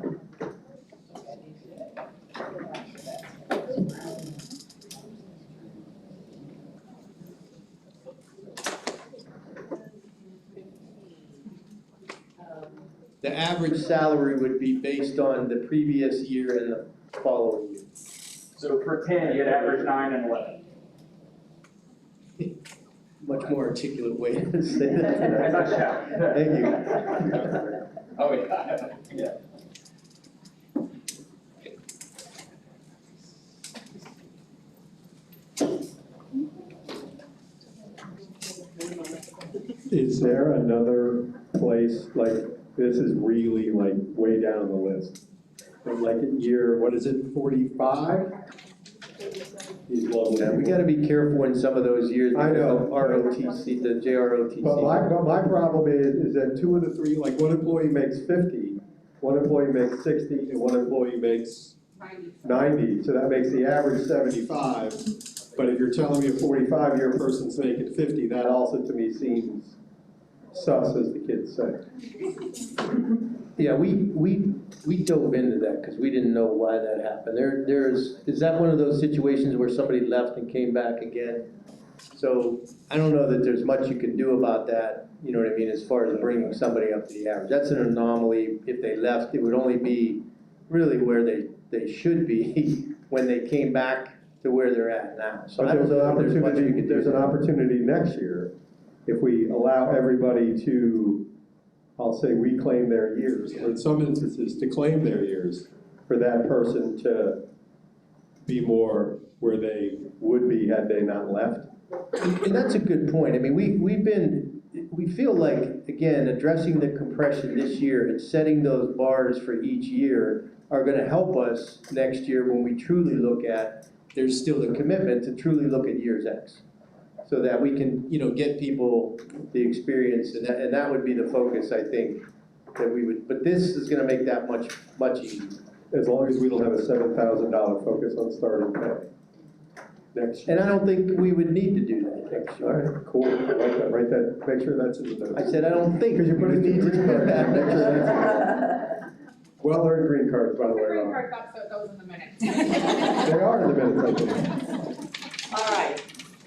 The average salary would be based on the previous year and the following year. So for 10, you'd average 9 and 11. much more articulate way to say that. I'm not shouting. Thank you. Oh, yeah, yeah. Is there another place, like, this is really like way down the list? But like at year, what is it, 45? These low Yeah, we gotta be careful in some of those years I because know. of ROTC, the JROTC. But my problem is that 2 of the 3, like one employee makes 50, one employee makes 60, and one employee makes 90, so that makes the average 75. But if you're telling me a 45-year person's making 50, that also to me seems sus, as the kids say. Yeah, we dove into that because we didn't know why that happened. Is that one of those situations where somebody left and came back again? So I don't know that there's much you can do about that, you know what I mean, as far as bringing somebody up to the average. That's an anomaly. If they left, it would only be really where they should be when they came back to where they're at now. So But I don't know if there's much you can do. there's an opportunity next year, if we allow everybody to, I'll say, reclaim their years, or in some instances, to claim their years, for that person to be more where they would be had they not left. And that's a good point. I mean, we feel like, again, addressing the compression this year and setting those bars for each year are gonna help us next year when we truly look at, there's still the commitment to truly look at years X. So that we can, get people the experience, and that would be the focus, I think, that we would, but this is gonna make that much, much easier. As long as we don't have a $7,000 focus on starting pay next year. And I don't think we would need to do that next All year. right, cool, write that, make sure that's in the notes. I said, I don't think. Because you put we it need in to the do green card. that. Make sure that's, well-earned green cards, by the way, Green Ron. card got so it goes in the minutes. They are in the minutes, I think. All right,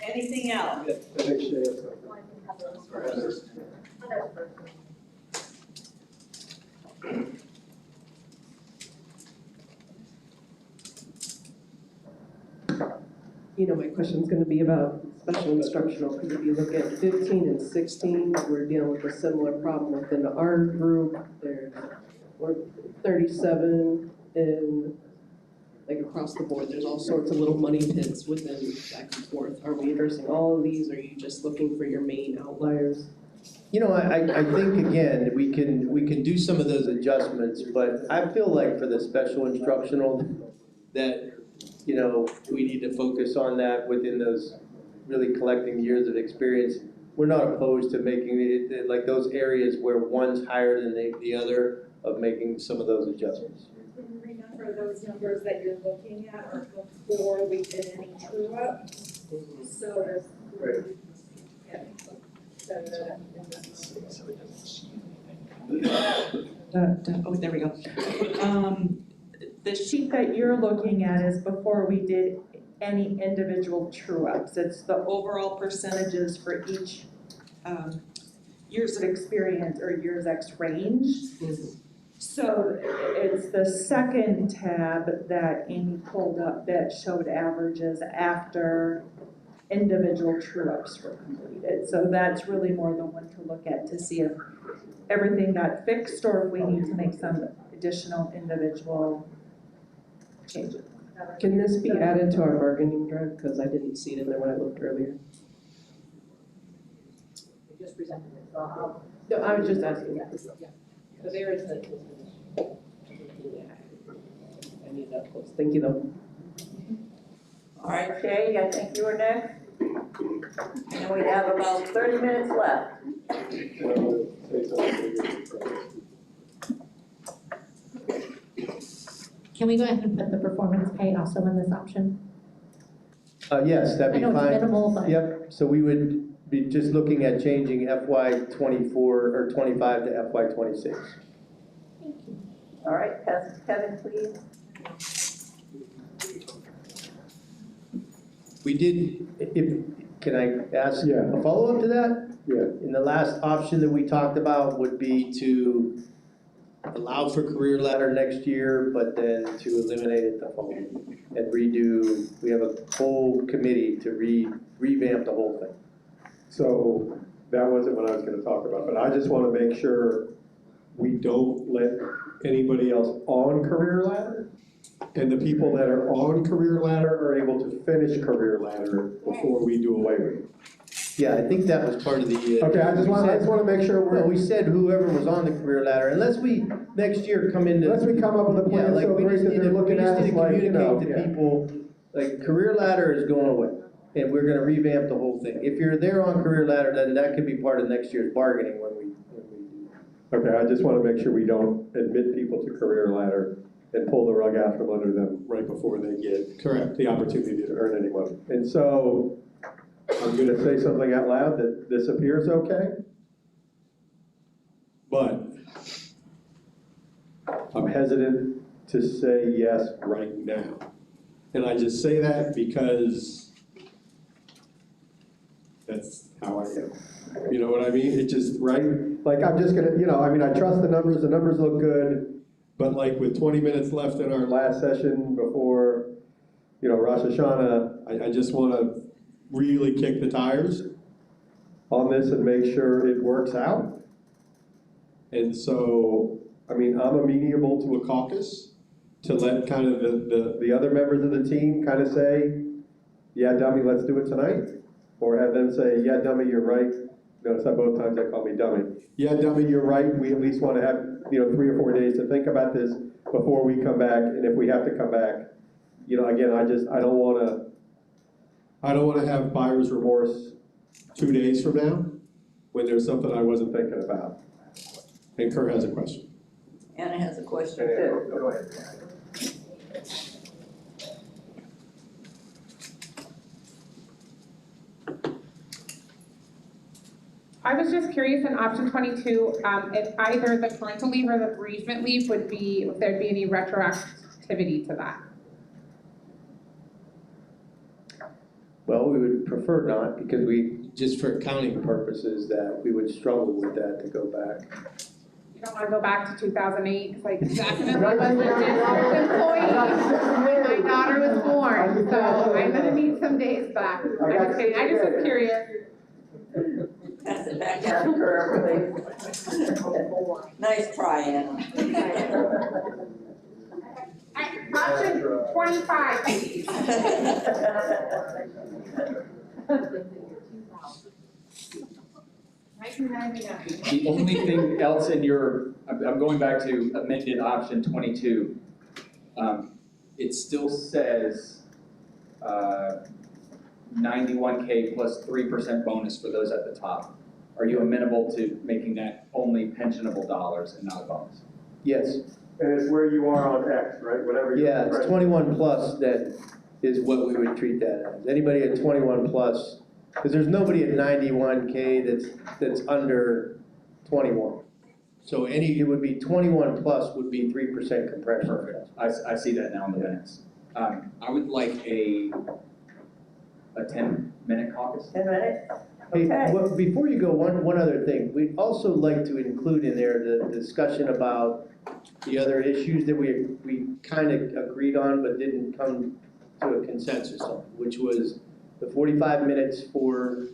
anything else? I think Shay has something. My question's gonna be about special instructional, because if you look at 15 and 16, we're dealing with a similar problem within our group. We're 37 in, like across the board, there's all sorts of little money pits within back and forth. Are we addressing all of these, or are you just looking for your main outliers? I think, again, we can do some of those adjustments, but I feel like for the special instructional, that, we need to focus on that within those really collecting years of experience. We're not opposed to making it, like those areas where one's higher than the other, of making some of those adjustments. Remember, those numbers that you're looking at are before we did any true up, so there's. Yeah. Oh, there we go. The sheet that you're looking at is before we did any individual true-ups. It's the overall percentages for each years of experience or years X range. So it's the second tab that Amy pulled up that showed averages after individual true-ups were completed. So that's really more the one to look at to see if everything got fixed or if we need to make some additional individual changes. Can this be added to our bargaining drive? Because I didn't see it in there when I looked earlier. We just presented it, so I'll. No, I was just asking. So there is the. I need that close. Thank you though. All right, Shay, I think you were next. And we have about 30 minutes left. Can we go ahead and put the performance pay also in this option? Yes, that'd I be know fine. it's minimal, but. Yep, so we would be just looking at changing FY '24 or '25 to FY '26. All right, Kevin, please. We did, can I ask Yeah. a follow-up to that? Yeah. And the last option that we talked about would be to allow for career ladder next year, but then to eliminate it the following and redo. We have a whole committee to revamp the whole thing. So that wasn't what I was gonna talk about, but I just wanna make sure we don't let anybody else on career ladder. And the people that are on career ladder are able to finish career ladder before we do away with it. Yeah, I think that was part of the. Okay, I just wanna make sure Well, we're, we said whoever was on the career ladder, unless we, next year, come into. unless we come up with a Yeah, plan like, so we great just that need to, they're we looking just at need us to like, you know, communicate to yeah. people, like, career ladder is going away, and we're gonna revamp the whole thing. If you're there on career ladder, then that could be part of next year's bargaining when we do that. Okay, I just wanna make sure we don't admit people to career ladder and pull the rug out from under them right before they get the opportunity to earn any money. And so, I'm gonna say something out loud that this appears okay, but I'm hesitant to say yes right now. And I just say that because that's how I am. You know what I mean? It just, right? Like, I'm just gonna, I trust the numbers look good, but like with 20 minutes left in our last session before, Rosh Hashanah, I just wanna really kick the tires on this and make sure it works out. And so, I'm amenable to a caucus to let kind of the other members of the team kind of say, yeah, dummy, let's do it tonight. Or have them say, yeah, dummy, you're right. Notice how both times they call me dummy. Yeah, dummy, you're right. We at least want to have, 3 or 4 days to think about this before we come back. And if we have to come back, again, I don't want to have buyer's remorse 2 days from now when there's something I wasn't thinking about. And Kurt has a question. Anna has a question too. Go ahead. I was just curious in option 22, if either the parental leave or the bereavement leave would be, if there'd be any retroactivity to that. Well, we would prefer not, because just for accounting purposes, that we would struggle with that to go back. You don't want to go back to 2008, because I definitely was a district employee when my daughter was born, so I'm gonna need some days back. I'm just kidding, I just was curious. Pass it back down to her, please. Nice try, Anna. Option 25, please. The only thing else in your, I'm going back to amended option 22. It still says 91K plus 3% bonus for those at the top. Are you amenable to making that only pensionable dollars and not a bonus? Yes, And it's where you are on X, right? Whatever. yeah, it's 21 plus that is what we would treat that as. Anybody at 21 plus, because there's nobody at 91K that's under 21. So it would be 21 plus would be 3% compression. Perfect. I see that now in the minutes. I would like a 10-minute caucus. 10 minutes? Hey, Okay. well, before you go, one other thing. We'd also like to include in there the discussion about the other issues that we kind of agreed on but didn't come to a consensus on, which was the 45 minutes for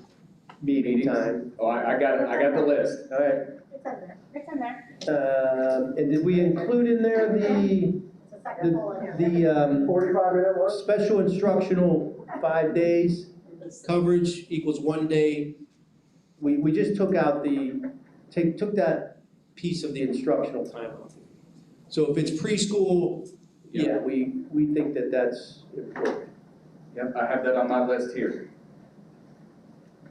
meeting time. Oh, I got it. I got the list. All right. It's in there, it's in there. And did we include in there It's a second bullet. the 45-minute one? special instructional 5 days? Coverage equals 1 day. We just took out took that piece of the instructional time off. So if it's preschool, yeah, we think that that's important. Yep, I have that on my list here.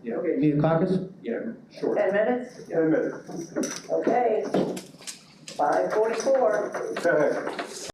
Yeah, Need a caucus? yeah, sure. 10 minutes? 10 minutes. Okay. 5:44. Okay.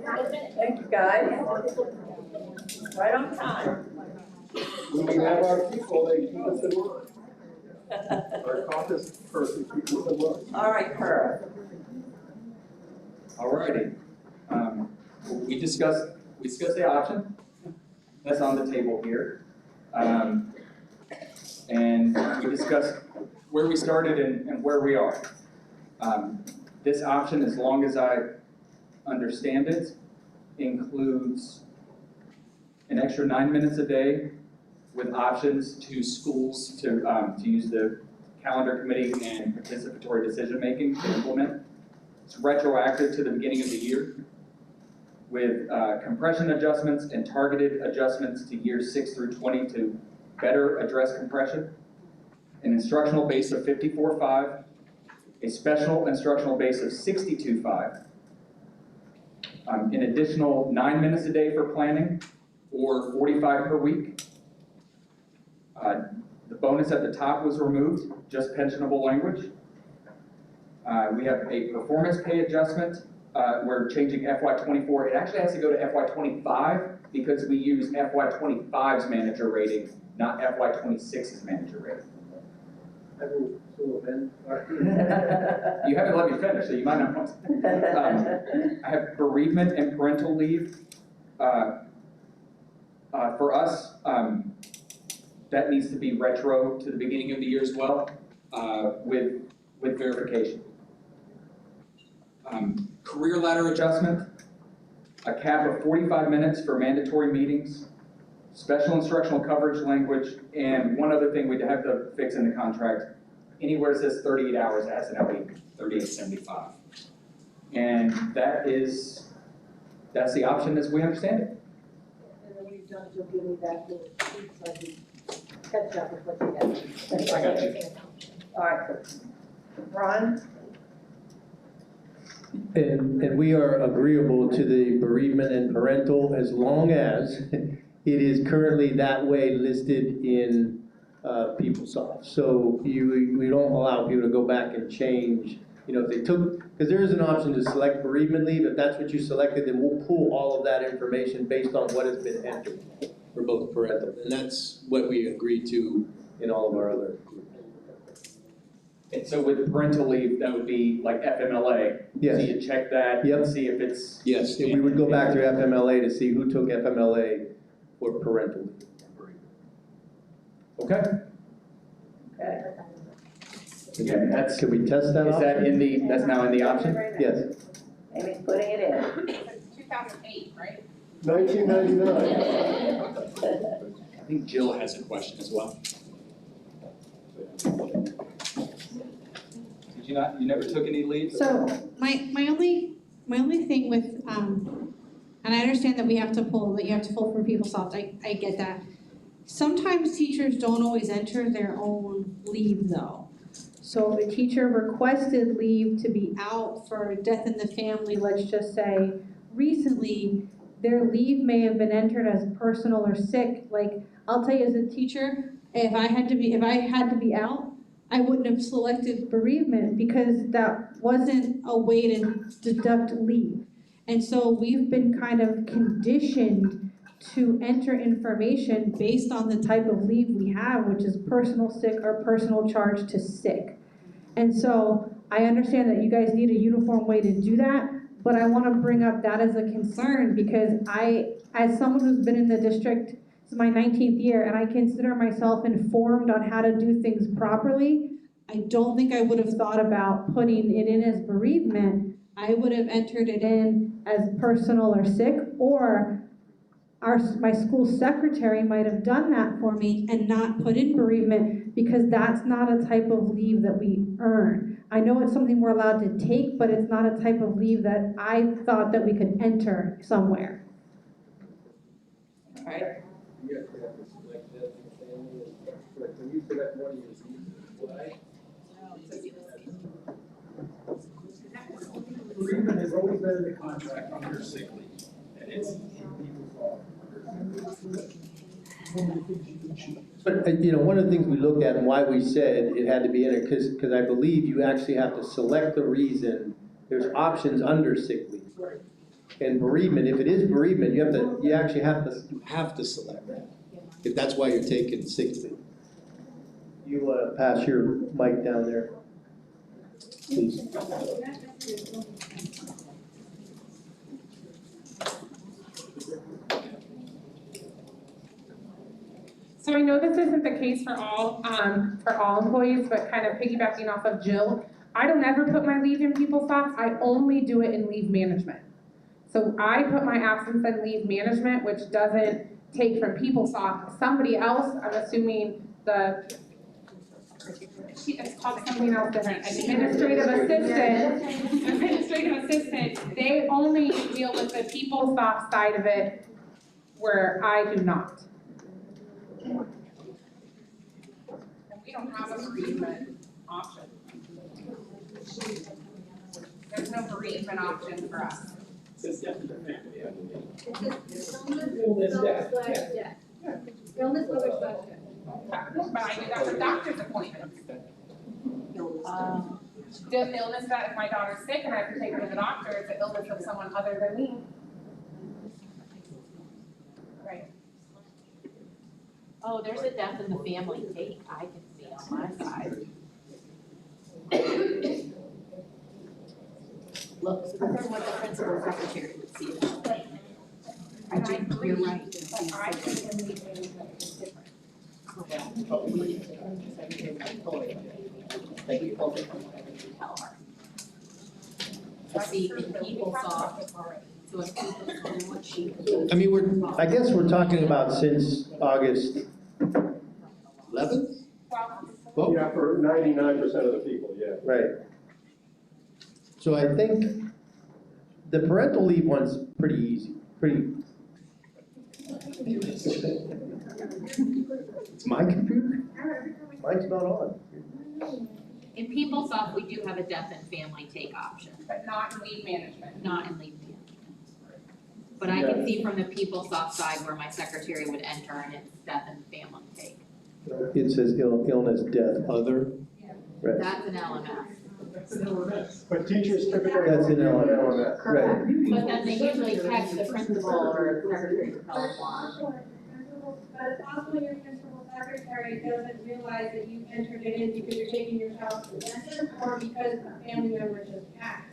Thank you, guys. Right on time. When we have our people, they keep us in line. Our caucus person keeps us in line. All right, Pearl. Alrighty. We discussed the option that's on the table here. And we discussed where we started and where we are. This option, as long as I understand it, includes an extra 9 minutes a day with options to schools to use the calendar committee and participatory decision-making to implement. It's retroactive to the beginning of the year with compression adjustments and targeted adjustments to years 6 through 20 to better address compression. An instructional base of 54.5, a special instructional base of 62.5, an additional 9 minutes a day for planning, or 45 per week. The bonus at the top was removed, just pensionable language. We have a performance pay adjustment. We're changing FY24. It actually has to go to FY25 because we use FY25's manager rating, not FY26's manager rating. You haven't let me finish, so you might not want to. I have bereavement and parental leave. For us, that needs to be retro to the beginning of the year as well, with verification. Career ladder adjustment, a cap of 45 minutes for mandatory meetings, special instructional coverage language, and one other thing we'd have to fix in the contract. Anywhere it says 38 hours, it has to now be 38.75. And that's the option as we understand it. And then when you're done, you'll give me that little sheet so I can catch up with what you got. I got you. All right, Ron? And we are agreeable to the bereavement and parental as long as it is currently that way listed in PeopleSoft. So we don't allow people to go back and change, if they took, because there is an option to select bereavement leave. If that's what you selected, then we'll pull all of that information based on what has been entered for both parental. And that's what we agreed to in all of our other. And so with parental leave, that would be like FMLA. Yes. So you check that, Yep. and see if it's. Yes, and we would go back to FMLA to see who took FMLA for parental leave. Okay. Okay. Again, that's, Could we test that is option? that that's now in the option? Yes. Amy's putting it in. 2008, right? 1999. I think Jill has a question as well. You never took any leave? So my only thing with, and I understand that you have to pull from PeopleSoft, I get that. Sometimes teachers don't always enter their own leave though. So if a teacher requested leave to be out for death in the family, let's just say, recently, their leave may have been entered as personal or sick. Like, I'll tell you as a teacher, if I had to be out, I wouldn't have selected bereavement because that wasn't a way to deduct leave. And so we've been kind of conditioned to enter information based on the type of leave we have, which is personal sick or personal charge to sick. And so I understand that you guys need a uniform way to do that, but I want to bring up that as a concern because as someone who's been in the district, this is my 19th year, and I consider myself informed on how to do things properly. I don't think I would have thought about putting it in as bereavement. I would have entered it in as personal or sick, or my school secretary might have done that for me and not put in bereavement because that's not a type of leave that we earn. I know it's something we're allowed to take, but it's not a type of leave that I thought that we could enter somewhere. All right. You actually have to select death in the family, like when you select one of your leaves, why? Bereavement has always been in the contract under sick leave, and it's in people's law. But, one of the things we looked at and why we said it had to be in it, because I believe you actually have to select the reason. There's options under sick leave. Right. And bereavement, if it is bereavement, you actually have to select that, if that's why you're taking 60. You wanna pass your mic down there, please? So I know this isn't the case for all employees, but kind of piggybacking off of Jill, I don't ever put my leave in PeopleSoft, I only do it in leave management. So I put my absence in leave management, which doesn't take from PeopleSoft. Somebody else, I'm assuming it's called something else different, administrative assistant, they only deal with the PeopleSoft side of it, where I do not. And we don't have a bereavement option. There's no bereavement option for us. It's definitely family. Illness, death. Illness, other stuff. But I do that for doctor's appointments. The illness that if my daughter's sick and I have to take her to the doctor, it's an illness of someone other than me. Right. Oh, there's a death in the family take I can see on my side. Look, from what the principal secretary would see. You're right. I think in leave management is different. See, in PeopleSoft, so if people know what she. I mean, I guess we're talking about since August 11th? Well, Yeah, for 99% of the people, yeah. right. So I think the parental leave one's pretty easy, It's my computer? Mine's not on. In PeopleSoft, we do have a death and family take option, But not in leave management. not in leave management. But I can see from the PeopleSoft side where my secretary would enter and it's death and family take. It says illness, death, other. Right. That's an LMS. But teachers typically. That's an LMS, right. But then they usually text the principal or secretary to tell them why. But it's possible your principal secretary doesn't realize that you entered it in because you're taking your child to the dentist or because a family member just passed.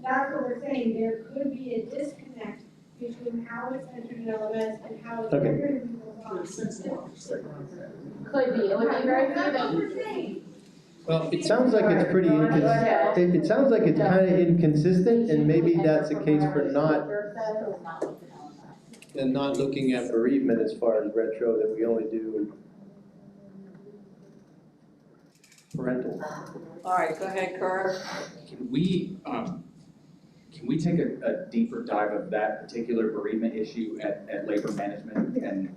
That's what we're saying, there could be a disconnect between how it's entered in LMS and how it's Okay. entered in people's office. Could be, it would be very good. Well, it sounds like it's pretty inconsistent. It sounds like it's kind of inconsistent, and maybe that's a case for not looking at bereavement as far as retro, that we only do parental. All right, go ahead, Kurt. Can we take a deeper dive of that particular bereavement issue at labor management and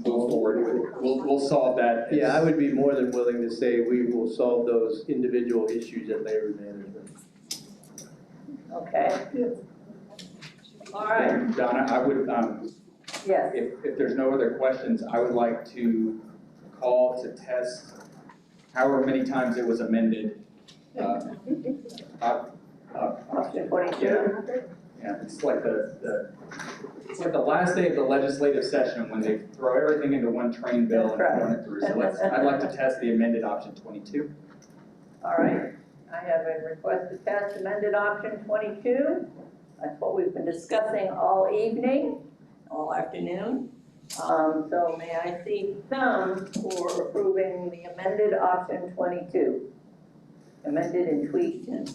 move forward with, we'll solve that. Yeah, I would be more than willing to say we will solve those individual issues at labor management. Okay. All right, Donna, I would, yes. if there's no other questions, I would like to call to test however many times it was amended. Option 22. Yeah, it's like it's like the last day of the legislative session when they throw everything into one train bill and run it through. So I'd like to test the amended option 22. All right, I have a request to test amended option 22. That's what we've been discussing all evening, all afternoon. So may I see some for approving the amended option 22? Amended and tweaked and.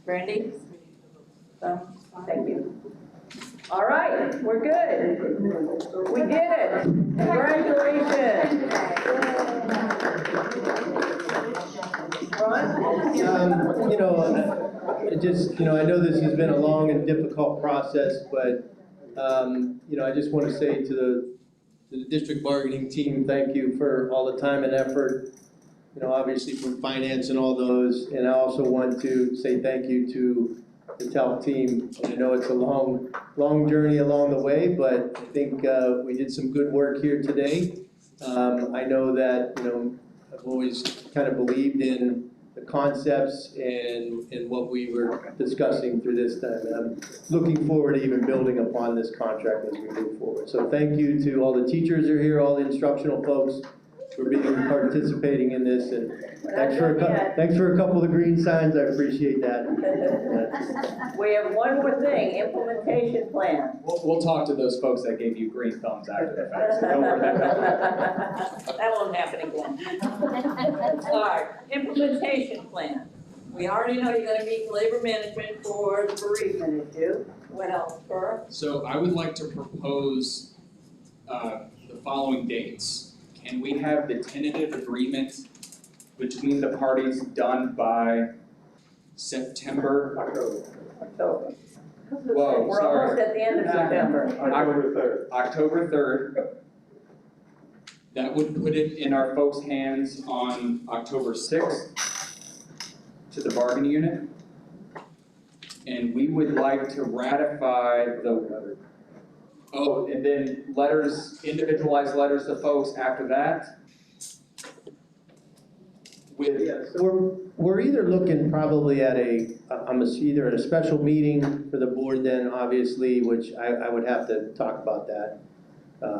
Brandy? Thank you. All right, we're good. We did it. Congratulations. Ron? I know this has been a long and difficult process, but, I just want to say to the district bargaining team, thank you for all the time and effort, obviously from finance and all those. And I also want to say thank you to the TALC team. I know it's a long journey along the way, but I think we did some good work here today. I know that, I've always kind of believed in the concepts and what we were discussing through this time. And I'm looking forward to even building upon this contract as we move forward. So thank you to all the teachers who are here, all the instructional folks for participating in this, and thanks for a couple of green signs, I appreciate that. We have one more thing, implementation plan. We'll talk to those folks that gave you green thumbs after the fact, so don't worry about that. That won't happen again. All right, implementation plan. We already know you're gonna meet labor management for the bereavement issue. What else, Burr? So I would like to propose the following dates. Can we have the tentative agreement between the parties done by September? October. Whoa, We're sorry. almost at the end of September. October 3rd. That would put it in our folks' hands on October 6th to the bargaining unit. And we would like to ratify and then letters, individualized letters to folks after that. We're either looking probably at either a special meeting for the board then, obviously, which I would have to talk about that.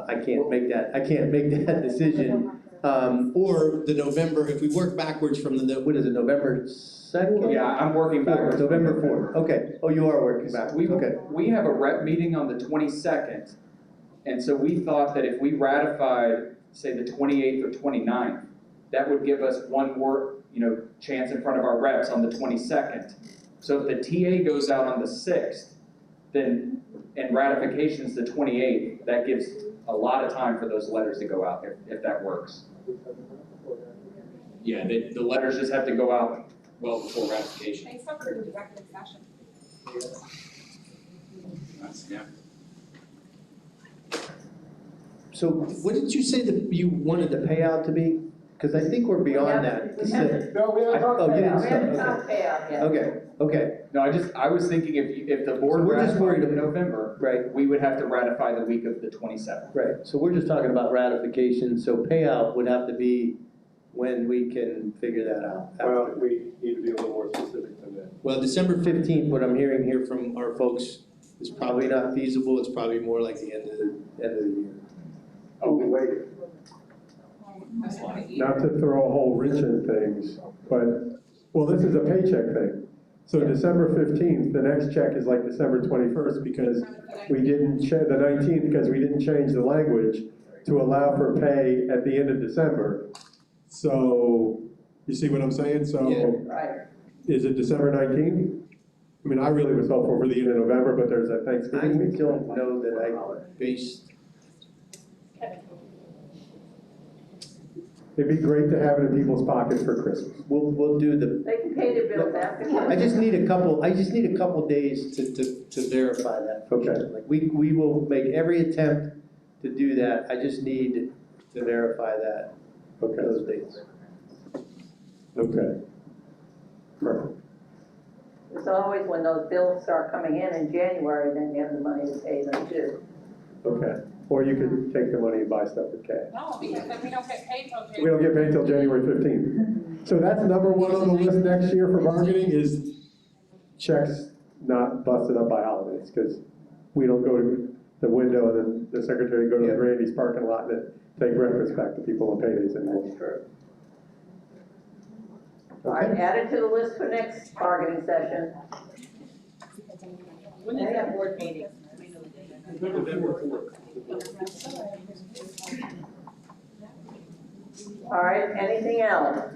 I can't make that decision. Or the November, if we work backwards from what is it, November 2nd? Yeah, I'm working backwards. November 4th, okay. Oh, you are working backwards, okay. We have a rep meeting on the 22nd, and so we thought that if we ratified, say, the 28th or 29th, that would give us one more, chance in front of our reps on the 22nd. So if the TA goes out on the 6th, then, and ratification's the 28th, that gives a lot of time for those letters to go out, if that works. Yeah, the letters just have to go out well before ratification. They suffered in executive session. Yeah. So what did you say that you wanted the payout to be? Because I think we're beyond that. No, we haven't talked Oh, you about didn't We haven't talked payout yet. Okay, No, I was thinking if the board So we're just worried ratified in about- November, right, we would have to ratify the week of the 27th. right. So we're just talking about ratification, so payout would have to be when we can figure that out. Well, we need to be a little more specific than that. Well, December 15th, what I'm hearing here from our folks is probably not feasible. It's probably more like the end of the year. Oh, wait. Not to throw a whole wrench in things, but, well, this is a paycheck thing. So December 15th, the next check is like December 21st because we didn't, the 19th, because we didn't change the language to allow for pay at the end of December. So, you see what I'm saying? So, Right. is it December 19th? I mean, I really was hopeful for the end of November, but there's a I Thanksgiving week. don't know that I based, It'd be great to have it in people's pockets for Christmas. we'll do the, They can pay their bills after. I just need a couple days to verify that. Okay. Like, we will make every attempt to do that. I just need to verify that, Okay. those dates. Okay. Perfect. It's always when those bills start coming in January, then you have the money to pay them too. Okay. Or you could take the money and buy stuff with cash. No, because then we don't get paid till January. We don't get paid till January 15th. So that's number one on the list next year for bargaining is checks not busted up by holidays, because we don't go to the window and then the secretary go to the Randy's parking lot and take breakfast back to people on paydays anymore. That's true. All right, add it to the list for next bargaining session. When is that board meeting? All right, anything else?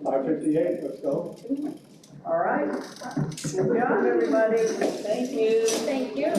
5:58, let's go. All right. Good job, everybody. Thank you. Thank you.